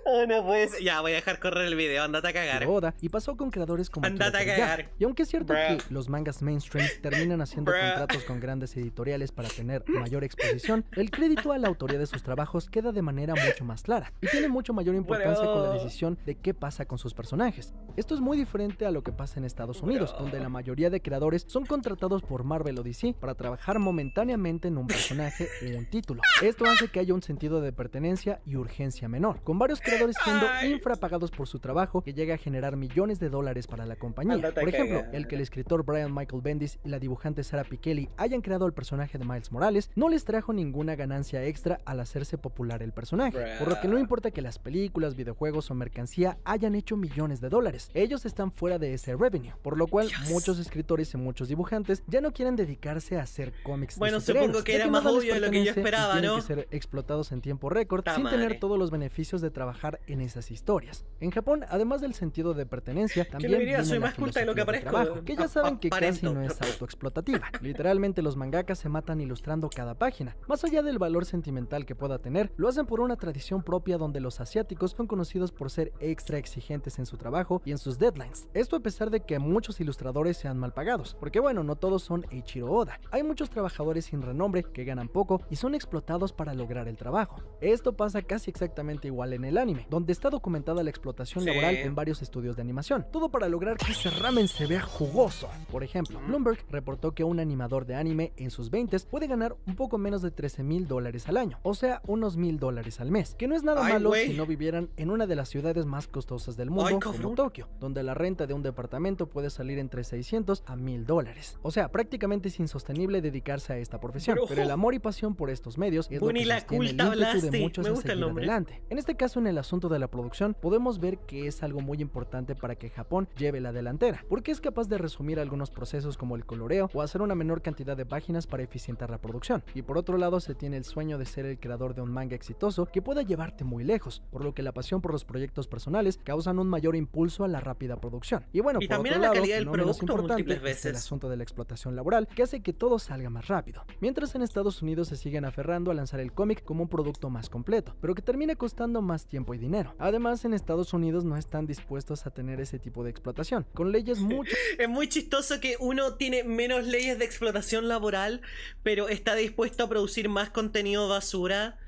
Oh, no puede ser. Ya, voy a dejar correr el video. Andate a cagar. Oda, y pasó con creadores como Andate a cagar. Y aunque es cierto que los mangas mainstream terminan haciendo contratos con grandes editoriales para tener mayor exposición, el crédito a la autoría de sus trabajos queda de manera mucho más clara y tiene mucho mayor importancia con la decisión de qué pasa con sus personajes. Esto es muy diferente a lo que pasa en Estados Unidos, donde la mayoría de creadores son contratados por Marvel o DC para trabajar momentáneamente en un personaje o un título. Esto hace que haya un sentido de pertenencia y urgencia menor, con varios creadores siendo infrapagados por su trabajo que llega a generar millones de dólares para la compañía. Por ejemplo, el que el escritor Brian Michael Bendis y la dibujante Sarah Pichelli hayan creado el personaje de Miles Morales no les trajo ninguna ganancia extra al hacerse popular el personaje, por lo que no importa que las películas, videojuegos o mercancía hayan hecho millones de dólares, ellos están fuera de ese revenue, por lo cual muchos escritores y muchos dibujantes ya no quieren dedicarse a hacer cómics. Bueno, supongo que era más obvio de lo que yo esperaba, ¿no? Tienen que ser explotados en tiempo récord sin tener todos los beneficios de trabajar en esas historias. En Japón, además del sentido de pertenencia, también viene soy la más culta de lo que filosofía de trabajo, que ya saben que casi no es autoexplotativa. Literalmente los mangakas se matan ilustrando cada página. Más allá del valor sentimental que pueda tener, lo hacen por una tradición propia donde los asiáticos son conocidos por ser extra exigentes en su trabajo y en sus deadlines. Esto a pesar de que muchos ilustradores sean mal pagados, porque bueno, no todos son Eiichiro Oda. Hay muchos trabajadores sin renombre que ganan poco y son explotados para lograr el trabajo. Esto pasa casi exactamente igual en el anime, donde está documentada la explotación laboral en varios estudios de animación, todo para lograr que ese ramen se vea jugoso. Por ejemplo, Bloomberg reportó que un animador de anime en sus 20s puede ganar un poco menos de $13,000 al año, o sea, unos $1,000 al mes, que no es nada malo si no vivieran en una de las ciudades más costosas del mundo, como Tokio, donde la renta de un departamento puede salir entre $600 a $1,000. O sea, prácticamente es insostenible dedicarse a esta profesión, pero el amor y pasión por estos medios es lo que sostiene el ímpetu de muchos a seguir adelante. En este caso, en el asunto de la producción, podemos ver que es algo muy importante para que Japón lleve la delantera, porque es capaz de resumir algunos procesos como el coloreo o hacer una menor cantidad de páginas para eficientar la producción. Y por otro lado, se tiene el sueño de ser el creador de un manga exitoso que pueda llevarte muy lejos, por lo que la pasión por los proyectos personales causan un mayor impulso a la rápida producción. Y bueno, por otro lado, no menos importante, es el asunto de la explotación laboral, que hace que todo salga más rápido. Mientras en Estados Unidos se siguen aferrando a lanzar el cómic como un producto más completo, pero que termina costando más tiempo y dinero. Además, en Estados Unidos no están dispuestos a tener ese tipo de explotación, con leyes mucho... Es muy chistoso que uno tiene menos leyes de explotación laboral, pero está dispuesto a producir más contenido basura,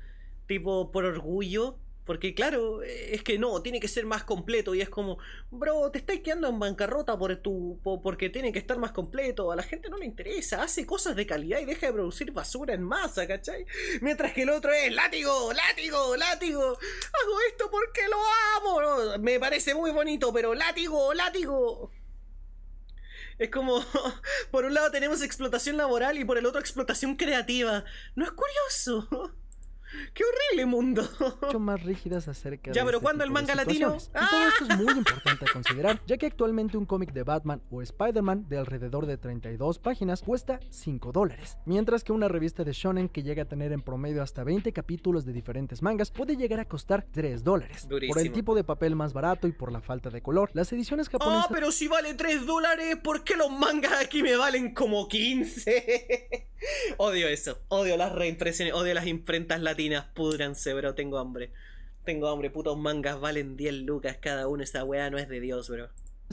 tipo por orgullo. Porque claro, es que no, tiene que ser más completo. Y es como, bro, te estás quedando en bancarrota porque tiene que estar más completo. A la gente no le interesa, hace cosas de calidad y deja de producir basura en masa, ¿cachai? Mientras que el otro es, látigo, látigo, látigo. Hago esto porque lo amo. No, me parece muy bonito, pero látigo, látigo. Es como, por un lado tenemos explotación laboral y por el otro explotación creativa. ¿No es curioso? ¡Qué horrible mundo! Mucho más rígidas acerca ya, de pero ¿cuándo el manga latino? Y todo esto es muy importante a considerar, ya que actualmente un cómic de Batman o Spider-Man de alrededor de 32 páginas cuesta $5, mientras que una revista de shonen que llega a tener en promedio hasta 20 capítulos de diferentes mangas puede llegar a costar $3. Durísimo. Por el tipo de papel más barato y por la falta de color, las ediciones japonesas... ¡Oh, pero si vale $3! ¿Por qué los mangas aquí me valen como 15? Odio eso, odio las reimpresiones, odio las imprentas latinas. Púdranse, bro, tengo hambre. Tengo hambre, putos mangas valen 10 lucas cada uno. Esa weá no es de Dios, bro.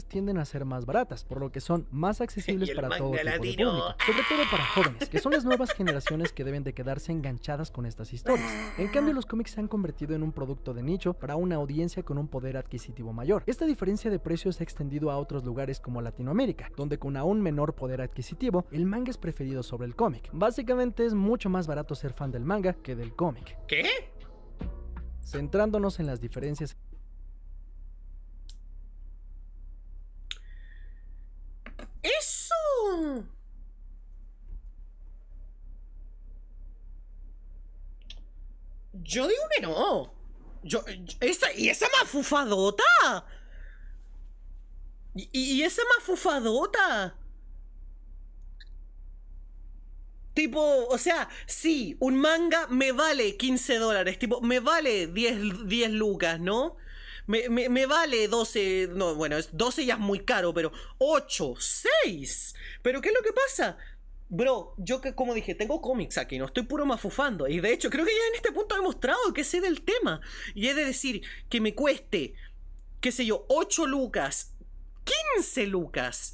tienden a ser más baratas, por lo que son más accesibles para todo tipo de latino. público, sobre todo para jóvenes, que son las nuevas generaciones que deben de quedarse enganchadas con estas historias. En cambio, los cómics se han convertido en un producto de nicho para una audiencia con un poder adquisitivo mayor. Esta diferencia de precios se ha extendido a otros lugares como Latinoamérica, donde con aún menor poder adquisitivo, el manga es preferido sobre el cómic. Básicamente es mucho más barato ser fan del manga que del cómic. ¿Qué? Centrándonos en las diferencias. ¡Eso! Yo digo que no. Esa mafufadota. Y esa mafufadota. Tipo, o sea, sí, un manga me vale $15. Tipo, me vale 10 lucas, ¿no? Me vale 12, no, bueno, 12 ya es muy caro, pero 8, 6. Pero ¿qué es lo que pasa? Bro, yo que como dije, tengo cómics aquí, no estoy puro mafufando. Y de hecho, creo que ya en este punto he demostrado que sé del tema. Y he de decir que me cueste, qué sé yo, 8 lucas, 15 lucas,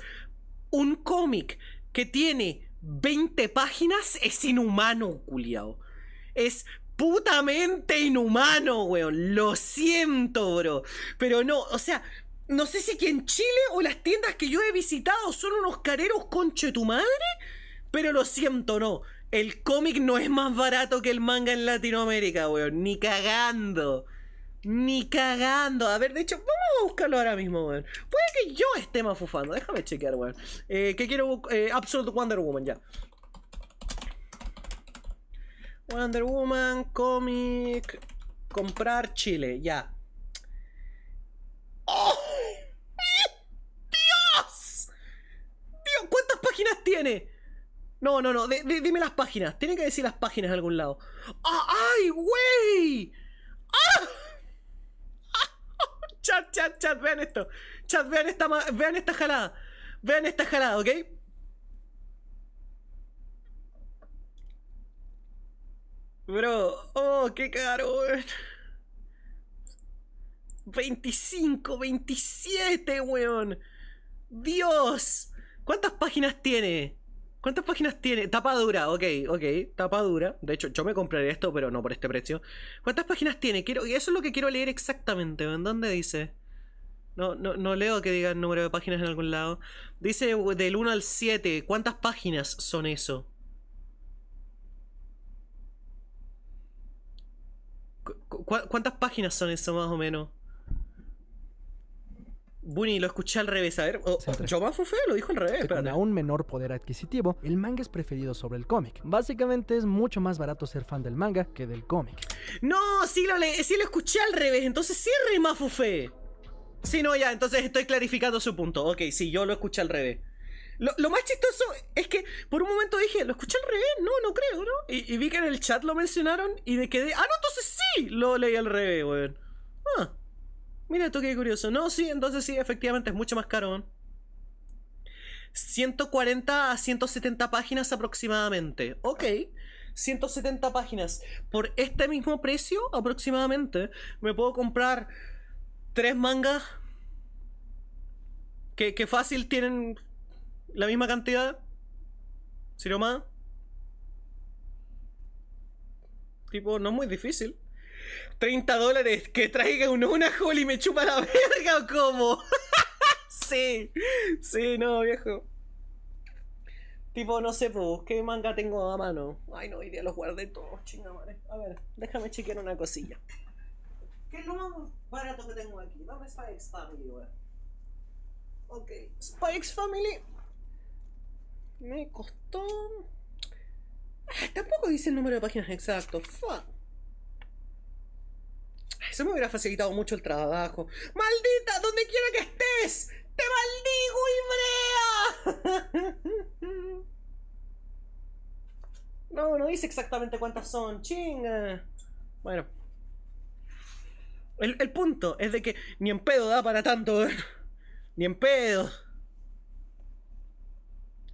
un cómic que tiene 20 páginas es inhumano, culiao. Es putamente inhumano, weón. Lo siento, bro. Pero no, o sea, no sé si aquí en Chile o las tiendas que yo he visitado son unos careros conche tu madre, pero lo siento, no. El cómic no es más barato que el manga en Latinoamérica, weón. Ni cagando. Ni cagando. A ver, de hecho, vamos a buscarlo ahora mismo, weón. Puede que yo esté mafufando. Déjame chequear, weón. Que quiero... Absolute Wonder Woman, ya. Wonder Woman, cómic, comprar Chile, ya. ¡Oh! ¡Dios! ¡Dios! ¿Cuántas páginas tiene? No, dime las páginas. Tiene que decir las páginas en algún lado. ¡Ah, ay, güey! ¡Ah! Chat, vean esto. Chat, vean esta jalada. Vean esta jalada, ¿ok? Bro, oh, qué caro, weón. 25, 27, weón. Dios. ¿Cuántas páginas tiene? ¿Cuántas páginas tiene? Tapa dura, ok, tapa dura. De hecho, yo me compraré esto, pero no por este precio. ¿Cuántas páginas tiene? Eso es lo que quiero leer exactamente. ¿En dónde dice? No leo que diga el número de páginas en algún lado. Dice del 1 al 7. ¿Cuántas páginas son eso? ¿Cuántas páginas son eso más o menos? Bunny, lo escuché al revés, a ver. Yo más fue feo, lo dijo al revés. Con aún menor poder adquisitivo, el manga es preferido sobre el cómic. Básicamente es mucho más barato ser fan del manga que del cómic. No, sí lo escuché al revés, entonces sí re mafufé. Sí, no, ya, entonces estoy clarificando su punto. Ok, sí, yo lo escuché al revés. Lo más chistoso es que por un momento dije, ¿lo escuché al revés? No creo, ¿no? Y vi que en el chat lo mencionaron y me quedé, no, entonces sí, lo leí al revés, weón. Mira esto, qué curioso. No, sí, entonces sí, efectivamente es mucho más caro, weón. 140 a 170 páginas aproximadamente. Ok, 170 páginas. Por este mismo precio, aproximadamente, me puedo comprar 3 mangas que fácil tienen la misma cantidad, si no más. Tipo, no es muy difícil. $30 que traiga una Holly y me chupa la verga o cómo. Sí, no, viejo. Tipo, no sé, pues, ¿qué manga tengo a mano? Ay, no, hoy día los guardé todos, chingamare. A ver, déjame chequear una cosilla. ¿Qué es lo más barato que tengo aquí? Dame Spy X Family, weón. Ok, Spy X Family me costó... tampoco dice el número de páginas exacto. Fuck. Eso me hubiera facilitado mucho el trabajo. ¡Maldita! ¡Donde quiera que estés! ¡Te maldigo, Ibrea! No dice exactamente cuántas son. Chinga. Bueno. El punto es de que ni en pedo da para tanto. Ni en pedo.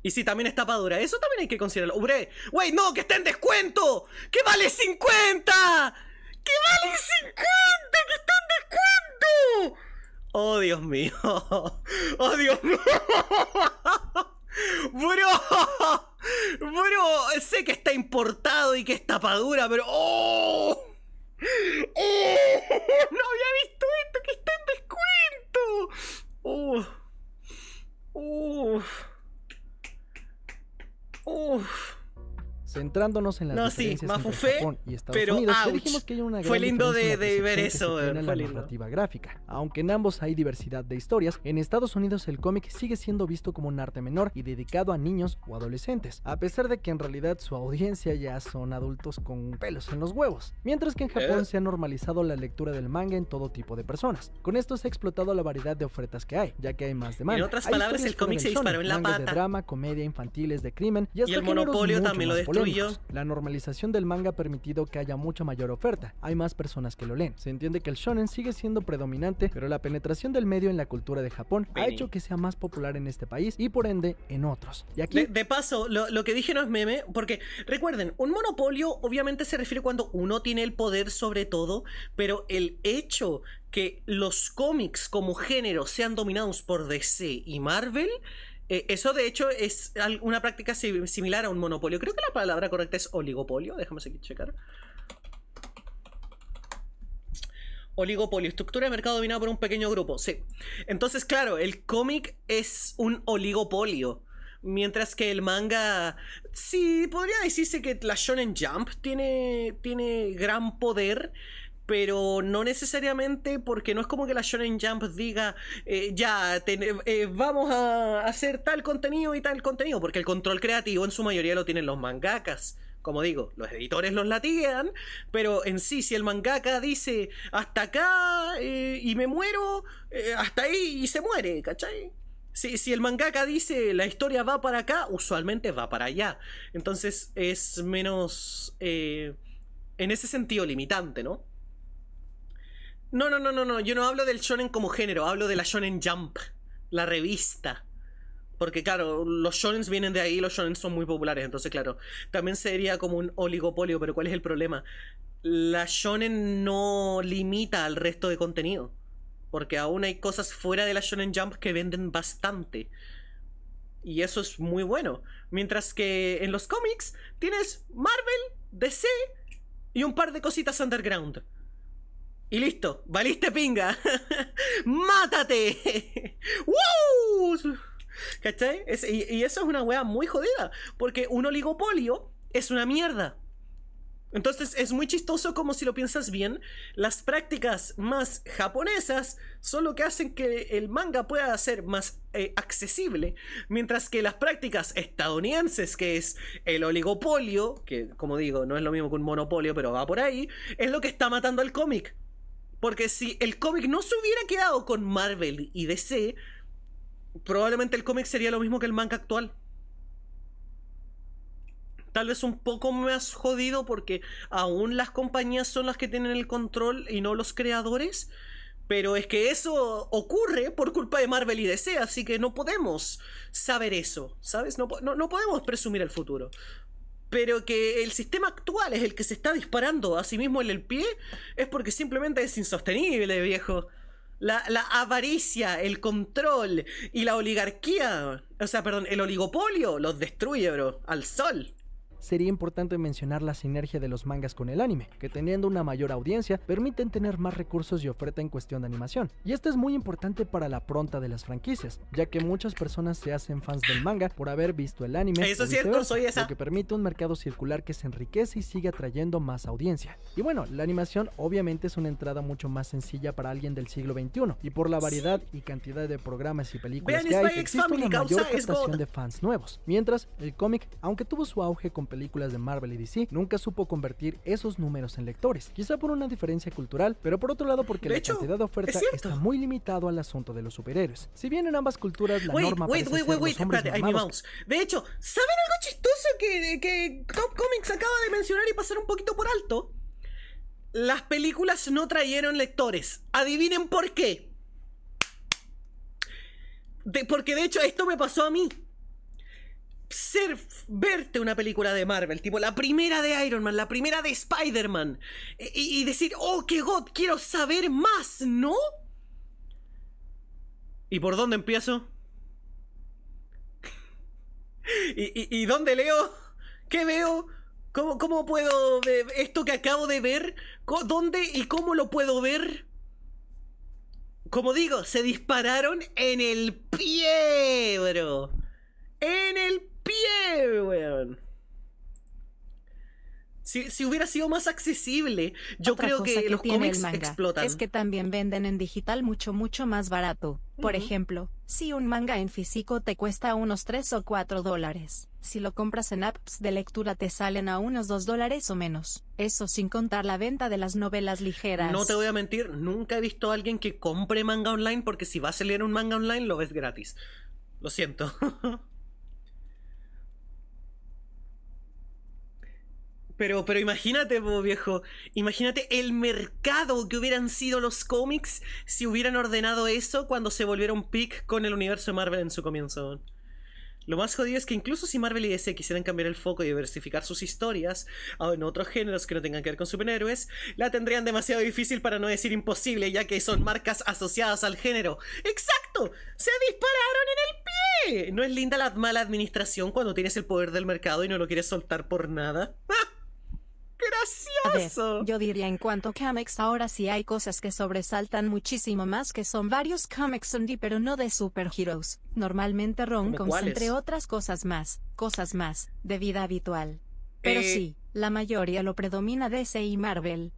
Y sí, también es tapa dura. Eso también hay que considerarlo. ¡Wey, no! ¡Que está en descuento! ¡Que vale 50! ¡Que vale 50! ¡Que está en descuento! Oh, Dios mío. Oh, Dios mío. Bro. Bro, sé que está importado y que es tapadura, pero... ¡Oh! ¡Oh! No había visto esto, que está en descuento. ¡Oh! ¡Oh! ¡Oh! Centrándonos en las diferencias entre Japón y Estados Unidos, ya dijimos que hay una gran fue lindo diferencia de ver en eso, que se tiene en fue la lindo. narrativa gráfica. Aunque en ambos hay diversidad de historias, en Estados Unidos el cómic sigue siendo visto como un arte menor y dedicado a niños o adolescentes, a pesar de que en realidad su audiencia ya son adultos con pelos en los huevos. Mientras que en Japón se ha normalizado la lectura del manga en todo tipo de personas. Con esto se ha explotado la variedad de ofertas que hay, ya que hay más demanda. En otras palabras, el cómic se disparó en la mangas pata. de drama, comedia, infantiles, de crimen y hasta el monopolio también lo destruyó. La normalización del manga ha permitido que haya mucha mayor oferta, hay más personas que lo leen. Se entiende que el shonen sigue siendo predominante, pero la penetración del medio en la cultura de Japón ha hecho que sea más popular en este país y por ende en otros. Y aquí... de paso, lo que dije no es meme, porque recuerden, un monopolio obviamente se refiere cuando uno tiene el poder sobre todo, pero el hecho que los cómics como género sean dominados por DC y Marvel... eso de hecho es una práctica similar a un monopolio. Creo que la palabra correcta es oligopolio. Déjame aquí checar. Oligopolio, estructura de mercado dominada por un pequeño grupo. Sí. Entonces, claro, el cómic es un oligopolio. Mientras que el manga... Sí, podría decirse que la Shonen Jump tiene gran poder... pero no necesariamente, porque no es como que la Shonen Jump diga vamos a hacer tal contenido y tal contenido, porque el control creativo en su mayoría lo tienen los mangakas. Como digo, los editores los latiguean, pero en sí, si el mangaka dice hasta acá y me muero, hasta ahí y se muere, ¿cachai? Si el mangaka dice la historia va para acá, usualmente va para allá. Entonces es menos, en ese sentido, limitante, ¿no? No, yo no hablo del shonen como género, hablo de la Shonen Jump, la revista. Porque claro, los shonens vienen de ahí, los shonens son muy populares, entonces claro, también sería como un oligopolio, pero ¿cuál es el problema? La shonen no limita al resto de contenido, porque aún hay cosas fuera de la Shonen Jump que venden bastante. Y eso es muy bueno. Mientras que en los cómics tienes Marvel, DC y un par de cositas underground. Y listo, valiste pinga. ¡Mátate! ¡Woo! ¿Cachai? Y eso es una wea muy jodida. Porque un oligopolio es una mierda. Entonces es muy chistoso como si lo piensas bien. Las prácticas más japonesas son lo que hacen que el manga pueda ser más accesible. Mientras que las prácticas estadounidenses, que es el oligopolio, que como digo, no es lo mismo que un monopolio, pero va por ahí, es lo que está matando al cómic. Porque si el cómic no se hubiera quedado con Marvel y DC, probablemente el cómic sería lo mismo que el manga actual. Tal vez un poco más jodido porque aún las compañías son las que tienen el control y no los creadores. Pero es que eso ocurre por culpa de Marvel y DC, así que no podemos saber eso, ¿sabes? No podemos presumir el futuro. Pero que el sistema actual es el que se está disparando a sí mismo en el pie, es porque simplemente es insostenible, viejo. La avaricia, el control y la oligarquía, o sea, perdón, el oligopolio los destruye, bro, al sol. Sería importante mencionar la sinergia de los mangas con el anime, que teniendo una mayor audiencia, permiten tener más recursos y oferta en cuestión de animación. Y esto es muy importante para la pronta de las franquicias, ya que muchas personas se hacen fans del manga por haber visto el anime. Eso es cierto, soy esa. Lo que permite un mercado circular que se enriquece y sigue atrayendo más audiencia. Y bueno, la animación obviamente es una entrada mucho más sencilla para alguien del siglo XXI, y por la variedad y cantidad de programas y películas que hay, existe una mayor captación de fans nuevos. Mientras, el cómic, aunque tuvo su auge con películas de Marvel y DC, nunca supo convertir esos números en lectores, quizá por una diferencia cultural, pero por otro lado porque la cantidad de oferta está muy limitado al asunto de los superhéroes. Si bien en ambas culturas la norma parece ser los hombres mamados. De hecho, ¿saben algo chistoso que Top Comics acaba de mencionar y pasar un poquito por alto? Las películas no trajeron lectores. Adivinen por qué. Porque de hecho esto me pasó a mí. Verte una película de Marvel, tipo la primera de Iron Man, la primera de Spider-Man, y decir, oh, qué god, quiero saber más, ¿no? ¿Y por dónde empiezo? ¿Y dónde leo? ¿Qué veo? ¿Cómo puedo ver esto que acabo de ver? ¿Dónde y cómo lo puedo ver? Como digo, se dispararon en el pie, bro. En el pie, weón. Si hubiera sido más accesible, yo Otra creo cosa que los tiene cómics el manga explotan. es que también venden en digital mucho más barato. Por ejemplo, si un manga en físico te cuesta unos 3 o 4 dólares, si lo compras en apps de lectura te salen a unos 2 dólares o menos. Eso sin contar la venta de las novelas ligeras. No te voy a mentir, nunca he visto a alguien que compre manga online, porque si vas a leer un manga online lo ves gratis. Lo siento. Pero imagínate, viejo, imagínate el mercado que hubieran sido los cómics si hubieran ordenado eso cuando se volvieron pick con el universo de Marvel en su comienzo. Lo más jodido es que incluso si Marvel y DC quisieran cambiar el foco y diversificar sus historias en otros géneros que no tengan que ver con superhéroes, la tendrían demasiado difícil, para no decir imposible, ya que son marcas asociadas al género. ¡Exacto! ¡Se dispararon en el pie! ¿No es linda la mala administración cuando tienes el poder del mercado y no lo quieres soltar por nada? ¡Gracioso! A ver, yo diría en cuanto a cómics, ahora sí hay cosas que sobresaltan muchísimo más, que son varios cómics indie pero no de superheroes, normalmente rom-coms entre otras cosas más, de vida habitual. Pero sí, la mayoría lo predomina DC y Marvel.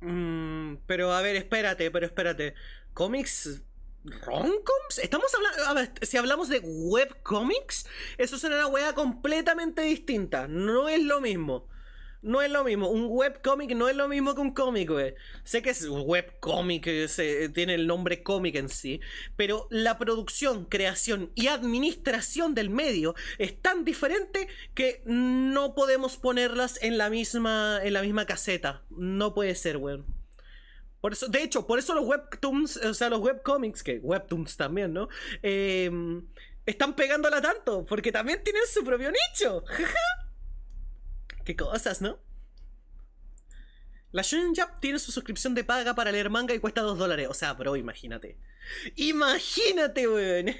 Pero a ver, espérate. ¿Cómics rom-coms? Estamos hablando... A ver, si hablamos de webcomics, eso es una wea completamente distinta. No es lo mismo. No es lo mismo, un webcómic no es lo mismo que un cómic, güey. Sé que es webcómic, tiene el nombre cómic en sí, pero la producción, creación y administración del medio es tan diferente que no podemos ponerlas en la misma caseta. No puede ser, güey. Por eso, de hecho, por eso los webtoons, o sea, los webcomics, que webtoons también, ¿no? Están pegándola tanto, porque también tienen su propio nicho. Qué cosas, ¿no? La Shonen Jump tiene su suscripción de paga para leer manga y cuesta 2 dólares. O sea, bro, imagínate. Imagínate, weón.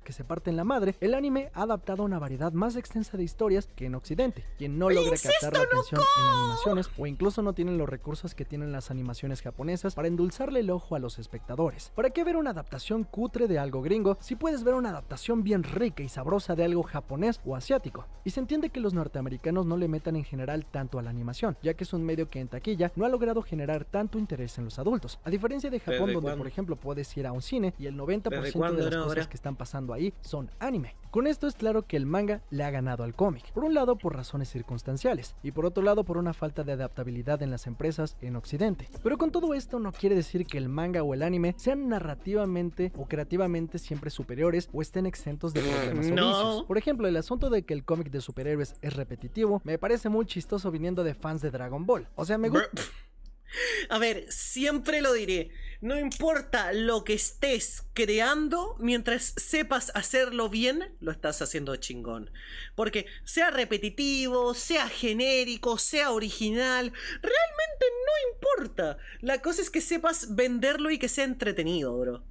Que se parte en la madre, el anime ha adaptado una variedad más extensa de historias que en Occidente. Quien no logra captar la atención en animaciones, o incluso no tienen los recursos que tienen las animaciones japonesas para endulzarle el ojo a los espectadores. ¿Para qué ver una adaptación cutre de algo gringo si puedes ver una adaptación bien rica y sabrosa de algo japonés o asiático? Y se entiende que los norteamericanos no le metan en general tanto a la animación, ya que es un medio que en taquilla no ha logrado generar tanto interés en los adultos. A diferencia de Japón, donde por ejemplo puedes ir a un cine y el 90% de las cosas que están pasando ahí son anime. Con esto es claro que el manga le ha ganado al cómic, por un lado por razones circunstanciales y por otro lado por una falta de adaptabilidad en las empresas en Occidente. Pero con todo esto no quiere decir que el manga o el anime sean narrativamente o creativamente siempre superiores o estén exentos de problemas o vicios. Por ejemplo, el asunto de que el cómic de superhéroes es repetitivo me parece muy chistoso viniendo de fans de Dragon Ball. O sea, me gusta... A ver, siempre lo diré. No importa lo que estés creando, mientras sepas hacerlo bien, lo estás haciendo chingón. Porque sea repetitivo, sea genérico, sea original, realmente no importa. La cosa es que sepas venderlo y que sea entretenido, bro.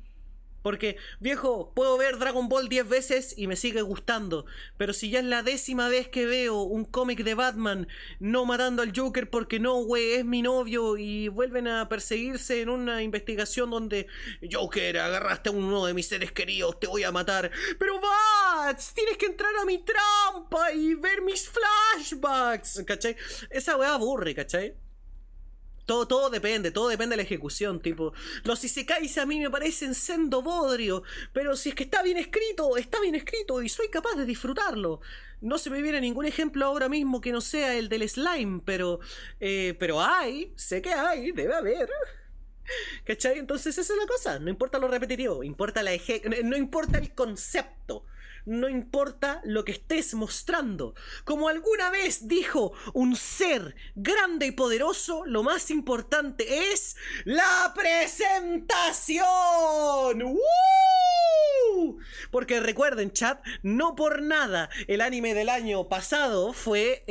Porque, viejo, puedo ver Dragon Ball 10 veces y me sigue gustando. Pero si ya es la 10ª vez que veo un cómic de Batman no matando al Joker porque no, güey, es mi novio, y vuelven a perseguirse en una investigación donde Joker, agarraste a uno de mis seres queridos, te voy a matar. Pero Bats, tienes que entrar a mi trampa y ver mis flashbacks, ¿cachai? Esa weá aburre, ¿cachai? Todo depende de la ejecución, tipo, los isekais a mí me parecen sendo bodrio, pero si es que está bien escrito y soy capaz de disfrutarlo. No se me viene ningún ejemplo ahora mismo que no sea el del slime, pero sé que hay, debe haber. ¿Cachai? Entonces esa es la cosa, no importa lo repetitivo, importa no importa el concepto. No importa lo que estés mostrando. Como alguna vez dijo un ser grande y poderoso, lo más importante es la presentación. ¡Woo! Porque recuerden, chat, no por nada el anime del año pasado fue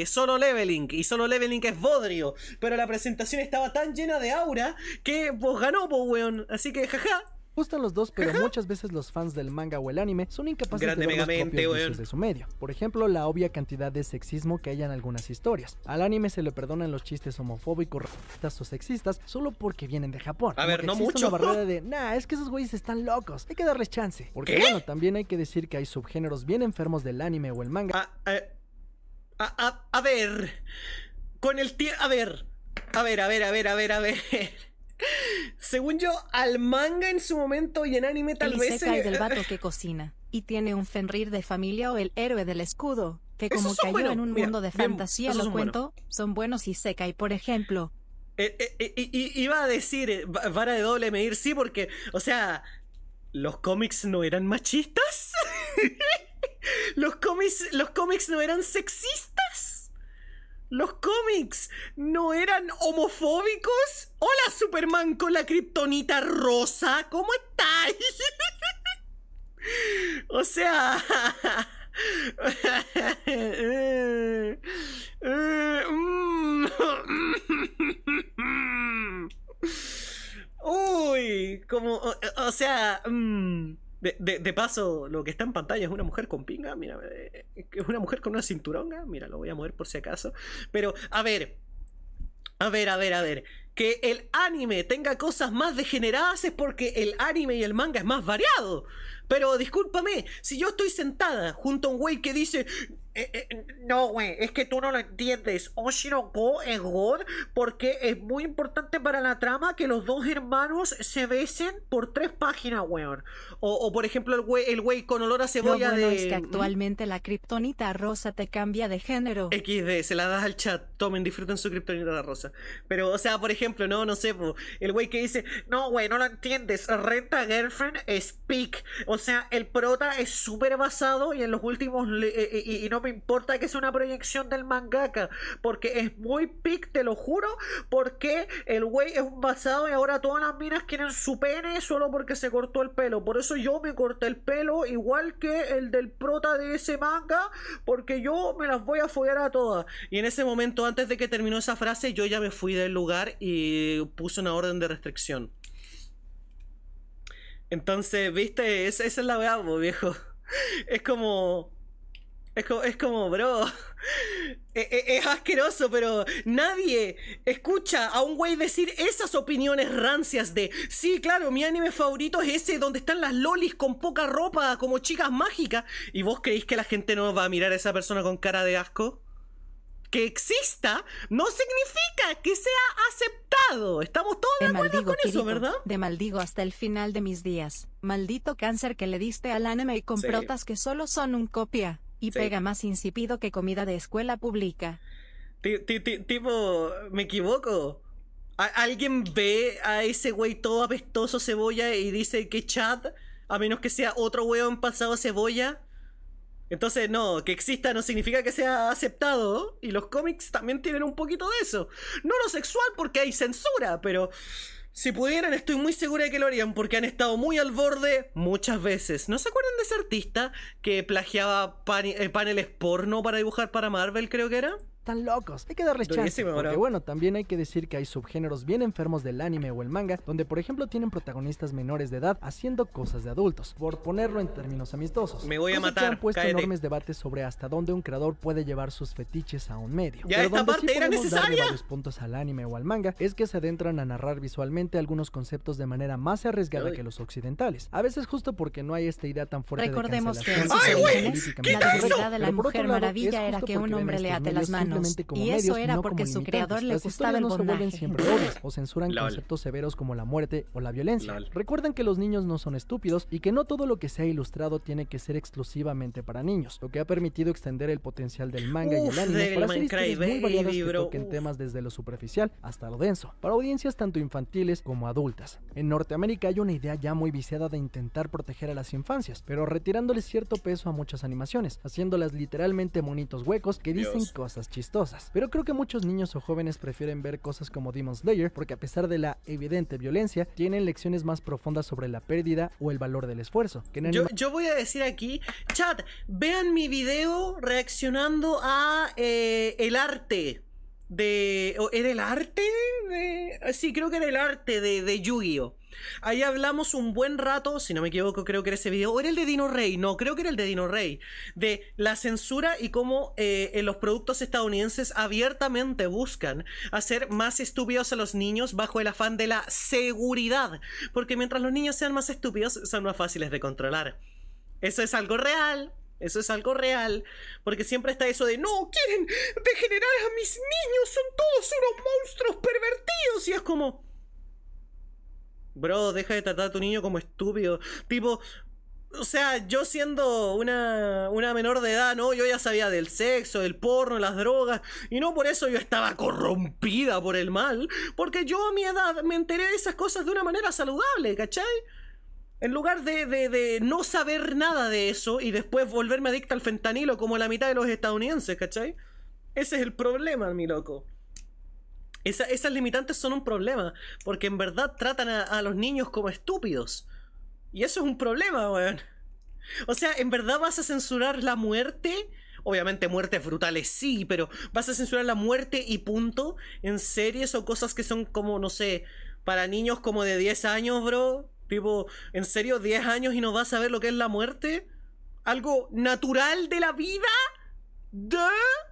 Solo Leveling, y Solo Leveling es bodrio, pero la presentación estaba tan llena de aura que pues ganó, pues weón. Así que jaja. Gustan los dos, pero muchas veces los fans del manga o el anime son incapaces de ver los propios vicios de su medio. Por ejemplo, la obvia cantidad de sexismo que hay en algunas historias. Al anime se le perdonan los chistes homofóbicos, racistas o sexistas solo porque vienen de Japón. A ver, no mucho. Una barrera de, es que esos güeyes están locos, hay que darles chance. Porque bueno, también hay que decir que hay subgéneros bien enfermos del anime o el manga. A ver, con el tiempo, a ver. Según yo, al manga en su momento y en anime tal vez se cae del vato que cocina y tiene un Fenrir de familia o el héroe del escudo, que como cayó en un mundo de fantasía, lo cuento, son buenos. Isekai, por ejemplo. Iba a decir vara de doble medir, sí, porque, o sea, ¿los cómics no eran machistas? ¿Los cómics no eran sexistas? ¿Los cómics no eran homofóbicos? Hola, Superman con la kriptonita rosa, ¿cómo estás? O sea... Uy, como... O sea... De paso, lo que está en pantalla es una mujer con pinga. Mira, es una mujer con una cinturonga. Mira, lo voy a mover por si acaso. Pero, a ver. Que el anime tenga cosas más degeneradas es porque el anime y el manga es más variado. Pero discúlpame, si yo estoy sentada junto a un güey que dice... no, güey, es que tú no lo entiendes. Oshiroko es God porque es muy importante para la trama que los dos hermanos se besen por 3 páginas, weón. O por ejemplo, el güey con olor a cebolla. Lo bueno es que actualmente la kriptonita rosa te cambia de género. XD, se la das al chat. Tomen, disfruten su kriptonita rosa. Pero, o sea, por ejemplo, no sé, el güey que dice, no, güey, no lo entiendes. Renta Girlfriend es peak. O sea, el prota es súper basado y en los últimos... y no me importa que sea una proyección del mangaka, porque es muy pic, te lo juro, porque el güey es un basado y ahora todas las minas quieren su pene solo porque se cortó el pelo. Por eso yo me corté el pelo igual que el del prota de ese manga, porque yo me las voy a follar a todas. Y en ese momento, antes de que terminó esa frase, yo ya me fui del lugar y puse una orden de restricción. Entonces, viste, esa es la weá, viejo. Es como, bro, es asqueroso, pero nadie escucha a un güey decir esas opiniones rancias de sí, claro, mi anime favorito es ese donde están las lolis con poca ropa como chicas mágicas. ¿Y vos creéis que la gente no va a mirar a esa persona con cara de asco? Que exista no significa que sea aceptado. Estamos todos de acuerdo con eso, ¿verdad? Te maldigo hasta el final de mis días. Maldito cáncer que le diste al anime y con protas que solo son un copia. Y pega más insípido que comida de escuela pública. Tipo, ¿me equivoco? ¿Alguien ve a ese güey todo apestoso cebolla y dice que Chad, a menos que sea otro weón pasado cebolla? Entonces, no, que exista no significa que sea aceptado. Y los cómics también tienen un poquito de eso. No lo sexual porque hay censura, pero... si pudieran, estoy muy segura de que lo harían porque han estado muy al borde muchas veces. ¿No se acuerdan de ese artista que plagiaba paneles porno para dibujar para Marvel, creo que era? Están locos, hay que darles chance, porque bueno, también hay que decir que hay subgéneros bien enfermos del anime o el manga, donde por ejemplo tienen protagonistas menores de edad haciendo cosas de adultos, por ponerlo en términos amistosos. Me voy a matar, han puesto enormes debates sobre hasta dónde un creador puede llevar sus fetiches a un medio. Ya, esta parte era necesaria. Varios puntos al anime o al manga es que se adentran a narrar visualmente algunos conceptos de manera más arriesgada que los occidentales, a veces justo porque no hay esta idea tan fuerte. Recordemos de que la debilidad de la Mujer Maravilla era que un hombre le ate las manos. Y eso era porque su creador le gustaba el bondaje. No se vuelven siempre obvias o censuran LOL. Conceptos severos como la muerte o la violencia. LOL. Recuerden que los niños no son estúpidos y que no todo lo que sea ilustrado tiene que ser exclusivamente para niños, lo que ha permitido extender el potencial del manga y el anime para hacer historias muy variadas que toquen temas desde lo superficial hasta lo denso, para audiencias tanto infantiles como adultas. En Norteamérica hay una idea ya muy viciada de intentar proteger a las infancias, pero retirándoles cierto peso a muchas animaciones, haciéndolas literalmente monitos huecos que dicen cosas chistosas. Pero creo que muchos niños o jóvenes prefieren ver cosas como Demon Slayer porque a pesar de la evidente violencia, tienen lecciones más profundas sobre la pérdida o el valor del esfuerzo. Yo voy a decir aquí, chat, vean mi video reaccionando a el arte ¿Era el arte? Sí, creo que era el arte de Yu-Gi-Oh! Ahí hablamos un buen rato, si no me equivoco, creo que era ese video. ¿O era el de Dino Rey? No, creo que era el de Dino Rey. De la censura y cómo en los productos estadounidenses abiertamente buscan hacer más estúpidos a los niños bajo el afán de la seguridad. Porque mientras los niños sean más estúpidos, son más fáciles de controlar. Eso es algo real. Eso es algo real, porque siempre está eso de no, quieren degenerar a mis niños, son todos unos monstruos pervertidos. Y es como, bro, deja de tratar a tu niño como estúpido. Tipo, o sea, yo siendo una menor de edad, ¿no? Yo ya sabía del sexo, del porno, las drogas, y no por eso yo estaba corrompida por el mal, porque yo a mi edad me enteré de esas cosas de una manera saludable, ¿cachai? En lugar de no saber nada de eso y después volverme adicta al fentanilo como la mitad de los estadounidenses, ¿cachai? Ese es el problema, mi loco. Esas limitantes son un problema, porque en verdad tratan a los niños como estúpidos. Y eso es un problema, weón. O sea, ¿en verdad vas a censurar la muerte? Obviamente muertes brutales sí, pero ¿vas a censurar la muerte y punto? ¿En series o cosas que son como, no sé, para niños como de 10 años, bro? Tipo, ¿en serio 10 años y no vas a ver lo que es la muerte? ¿Algo natural de la vida? ¿Duh?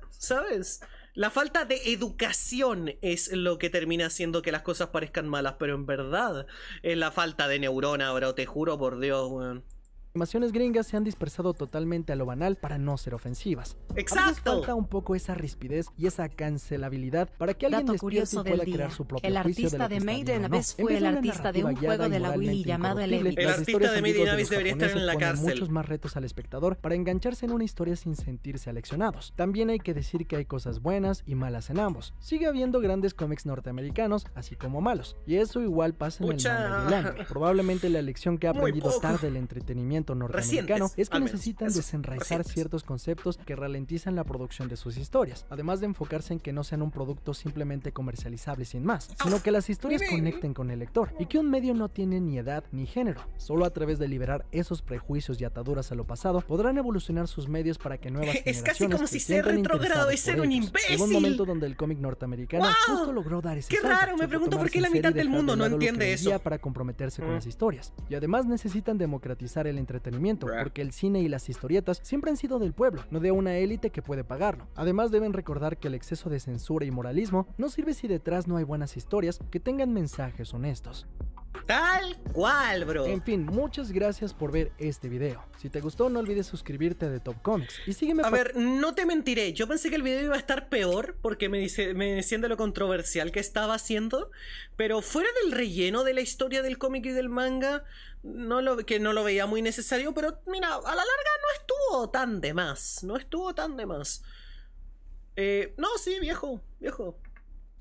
¿Sabes? La falta de educación es lo que termina haciendo que las cosas parezcan malas, pero en verdad es la falta de neurona, bro, te juro por Dios, weón. Animaciones gringas se han dispersado totalmente a lo banal para no ser ofensivas. ¡Exacto! A veces falta un poco esa rispidez y esa cancelabilidad para que alguien despierte y pueda crear su propio juicio de lo que El artista de Made in Abyss fue el artista de un juego de la Wii llamado El Evil. El artista de Made in Abyss debería estar en la cárcel. Muchos más retos al espectador para engancharse en una historia sin sentirse aleccionados. También hay que decir que hay cosas buenas y malas en ambos. Sigue habiendo grandes cómics norteamericanos, así como malos. Y eso igual pasa en el manga y el anime. Probablemente la lección que ha aprendido tarde el entretenimiento norteamericano es que necesitan desenraizar ciertos conceptos que ralentizan la producción de sus historias, además de enfocarse en que no sean un producto simplemente comercializable sin más, sino que las historias conecten con el lector y que un medio no tiene ni edad ni género. Solo a través de liberar esos prejuicios y ataduras a lo pasado podrán evolucionar sus medios para que nuevas generaciones es casi como si ser retrogrado y ser un imbécil. Hubo un momento donde el cómic norteamericano justo logró dar ese salto. ¡Qué raro! Me pregunto por qué la mitad del mundo no entiende eso. Para comprometerse con las historias. Y además necesitan democratizar el entretenimiento, porque el cine y las historietas siempre han sido del pueblo, no de una élite que puede pagarlo. Además deben recordar que el exceso de censura y moralismo no sirve si detrás no hay buenas historias que tengan mensajes honestos. Tal cual, bro. En fin, muchas gracias por ver este video. Si te gustó, no olvides suscribirte a The Top Comics y sígueme. A ver, no te mentiré, yo pensé que el video iba a estar peor porque me decían de lo controversial que estaba haciendo, pero fuera del relleno de la historia del cómic y del manga, que no lo veía muy necesario, pero mira, a la larga no estuvo tan de más. No estuvo tan de más. No, sí, viejo.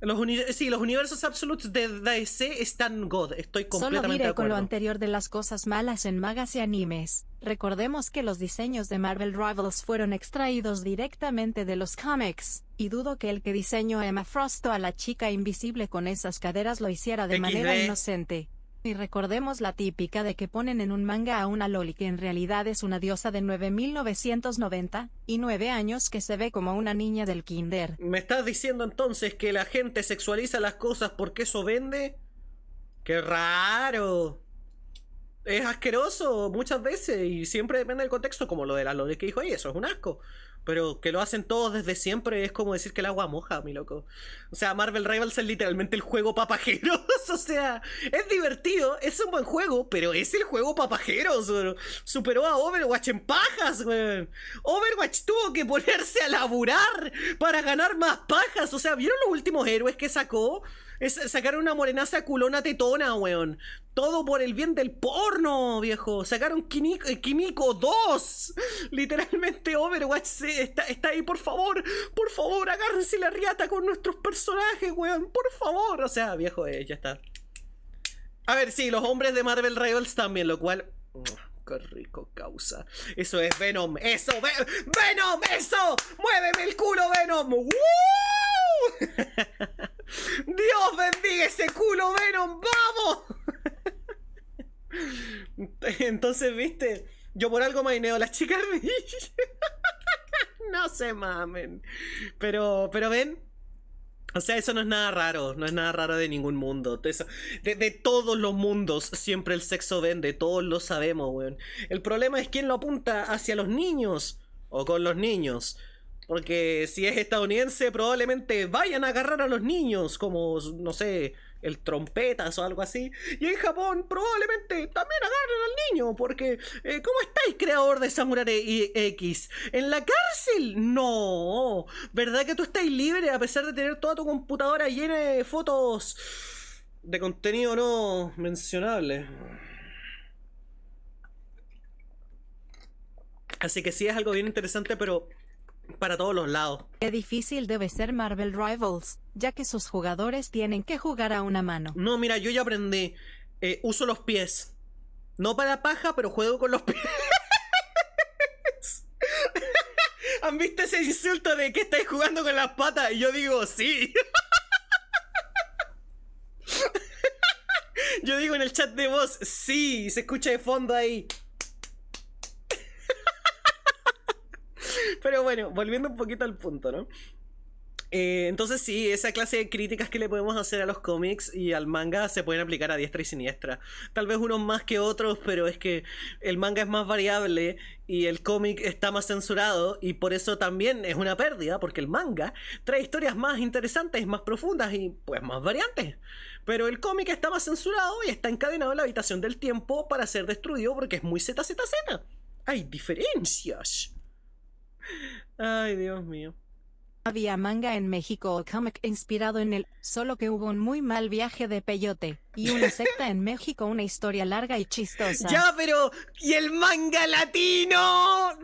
Los universos absolutos de DC están God. Estoy completamente Solo diré de acuerdo. con lo anterior de las cosas malas en mangas y animes. Recordemos que los diseños de Marvel Rivals fueron extraídos directamente de los cómics, y dudo que el que diseñó a Emma Frost o a la chica invisible con esas caderas lo hiciera de manera inocente. Y recordemos la típica de que ponen en un manga a una loli que en realidad es una diosa de 9.999 años que se ve como una niña del kinder. ¿Me estás diciendo entonces que la gente sexualiza las cosas porque eso vende? ¡Qué raro! Es asqueroso muchas veces y siempre depende del contexto, como lo de la loli que dijo ahí, eso es un asco. Pero que lo hacen todos desde siempre es como decir que el agua moja, mi loco. O sea, Marvel Rivals es literalmente el juego papajeros. O sea, es divertido, es un buen juego, pero es el juego papajeros. Superó a Overwatch en pajas, weón. Overwatch tuvo que ponerse a laburar para ganar más pajas. O sea, ¿vieron los últimos héroes que sacó? Sacaron una morenaza culona tetona, weón. Todo por el bien del porno, viejo. Sacaron Kimiko 2. Literalmente Overwatch está ahí, por favor, agárrense la riata con nuestros personajes, weón, por favor. O sea, viejo, ya está. A ver, sí, los hombres de Marvel Rivals también, lo cual... Qué rico causa. Eso es Venom. Eso, Venom, eso. Muéveme el culo, Venom. ¡Woo! Dios bendiga ese culo, Venom. ¡Vamos! Entonces, viste, yo por algo maineo las chicas. No se mamen. Pero ven, O sea, eso no es nada raro, no es nada raro de ningún mundo. De todos los mundos siempre el sexo vende, todos lo sabemos, weón. El problema es quién lo apunta hacia los niños o con los niños. Porque si es estadounidense probablemente vayan a agarrar a los niños como, no sé, el trompetas o algo así. Y en Japón probablemente también agarren al niño porque ¿cómo estáis, creador de Samurai X? ¿En la cárcel? No. ¿Verdad que tú estás libre a pesar de tener toda tu computadora llena de fotos de contenido no mencionable? Así que sí es algo bien interesante, pero para todos los lados. Qué difícil debe ser Marvel Rivals, ya que sus jugadores tienen que jugar a una mano. No, mira, yo ya aprendí. Uso los pies. No para paja, pero juego con los pies. ¿Han visto ese insulto de que estáis jugando con las patas? Y yo digo, sí. Yo digo en el chat de voz, sí. Se escucha de fondo ahí. Pero bueno, volviendo un poquito al punto, ¿no? Entonces sí, esa clase de críticas que le podemos hacer a los cómics y al manga se pueden aplicar a diestra y siniestra. Tal vez unos más que otros, pero es que el manga es más variable y el cómic está más censurado y por eso también es una pérdida, porque el manga trae historias más interesantes, más profundas y pues más variantes. Pero el cómic está más censurado y está encadenado en la habitación del tiempo para ser destruido porque es muy ZZZ. Hay diferencias. Ay, Dios mío. Había manga en México o cómic inspirado en él, solo que hubo un muy mal viaje de peyote, y una secta en México, una historia larga y chistosa. Ya, pero... ¿y el manga latino?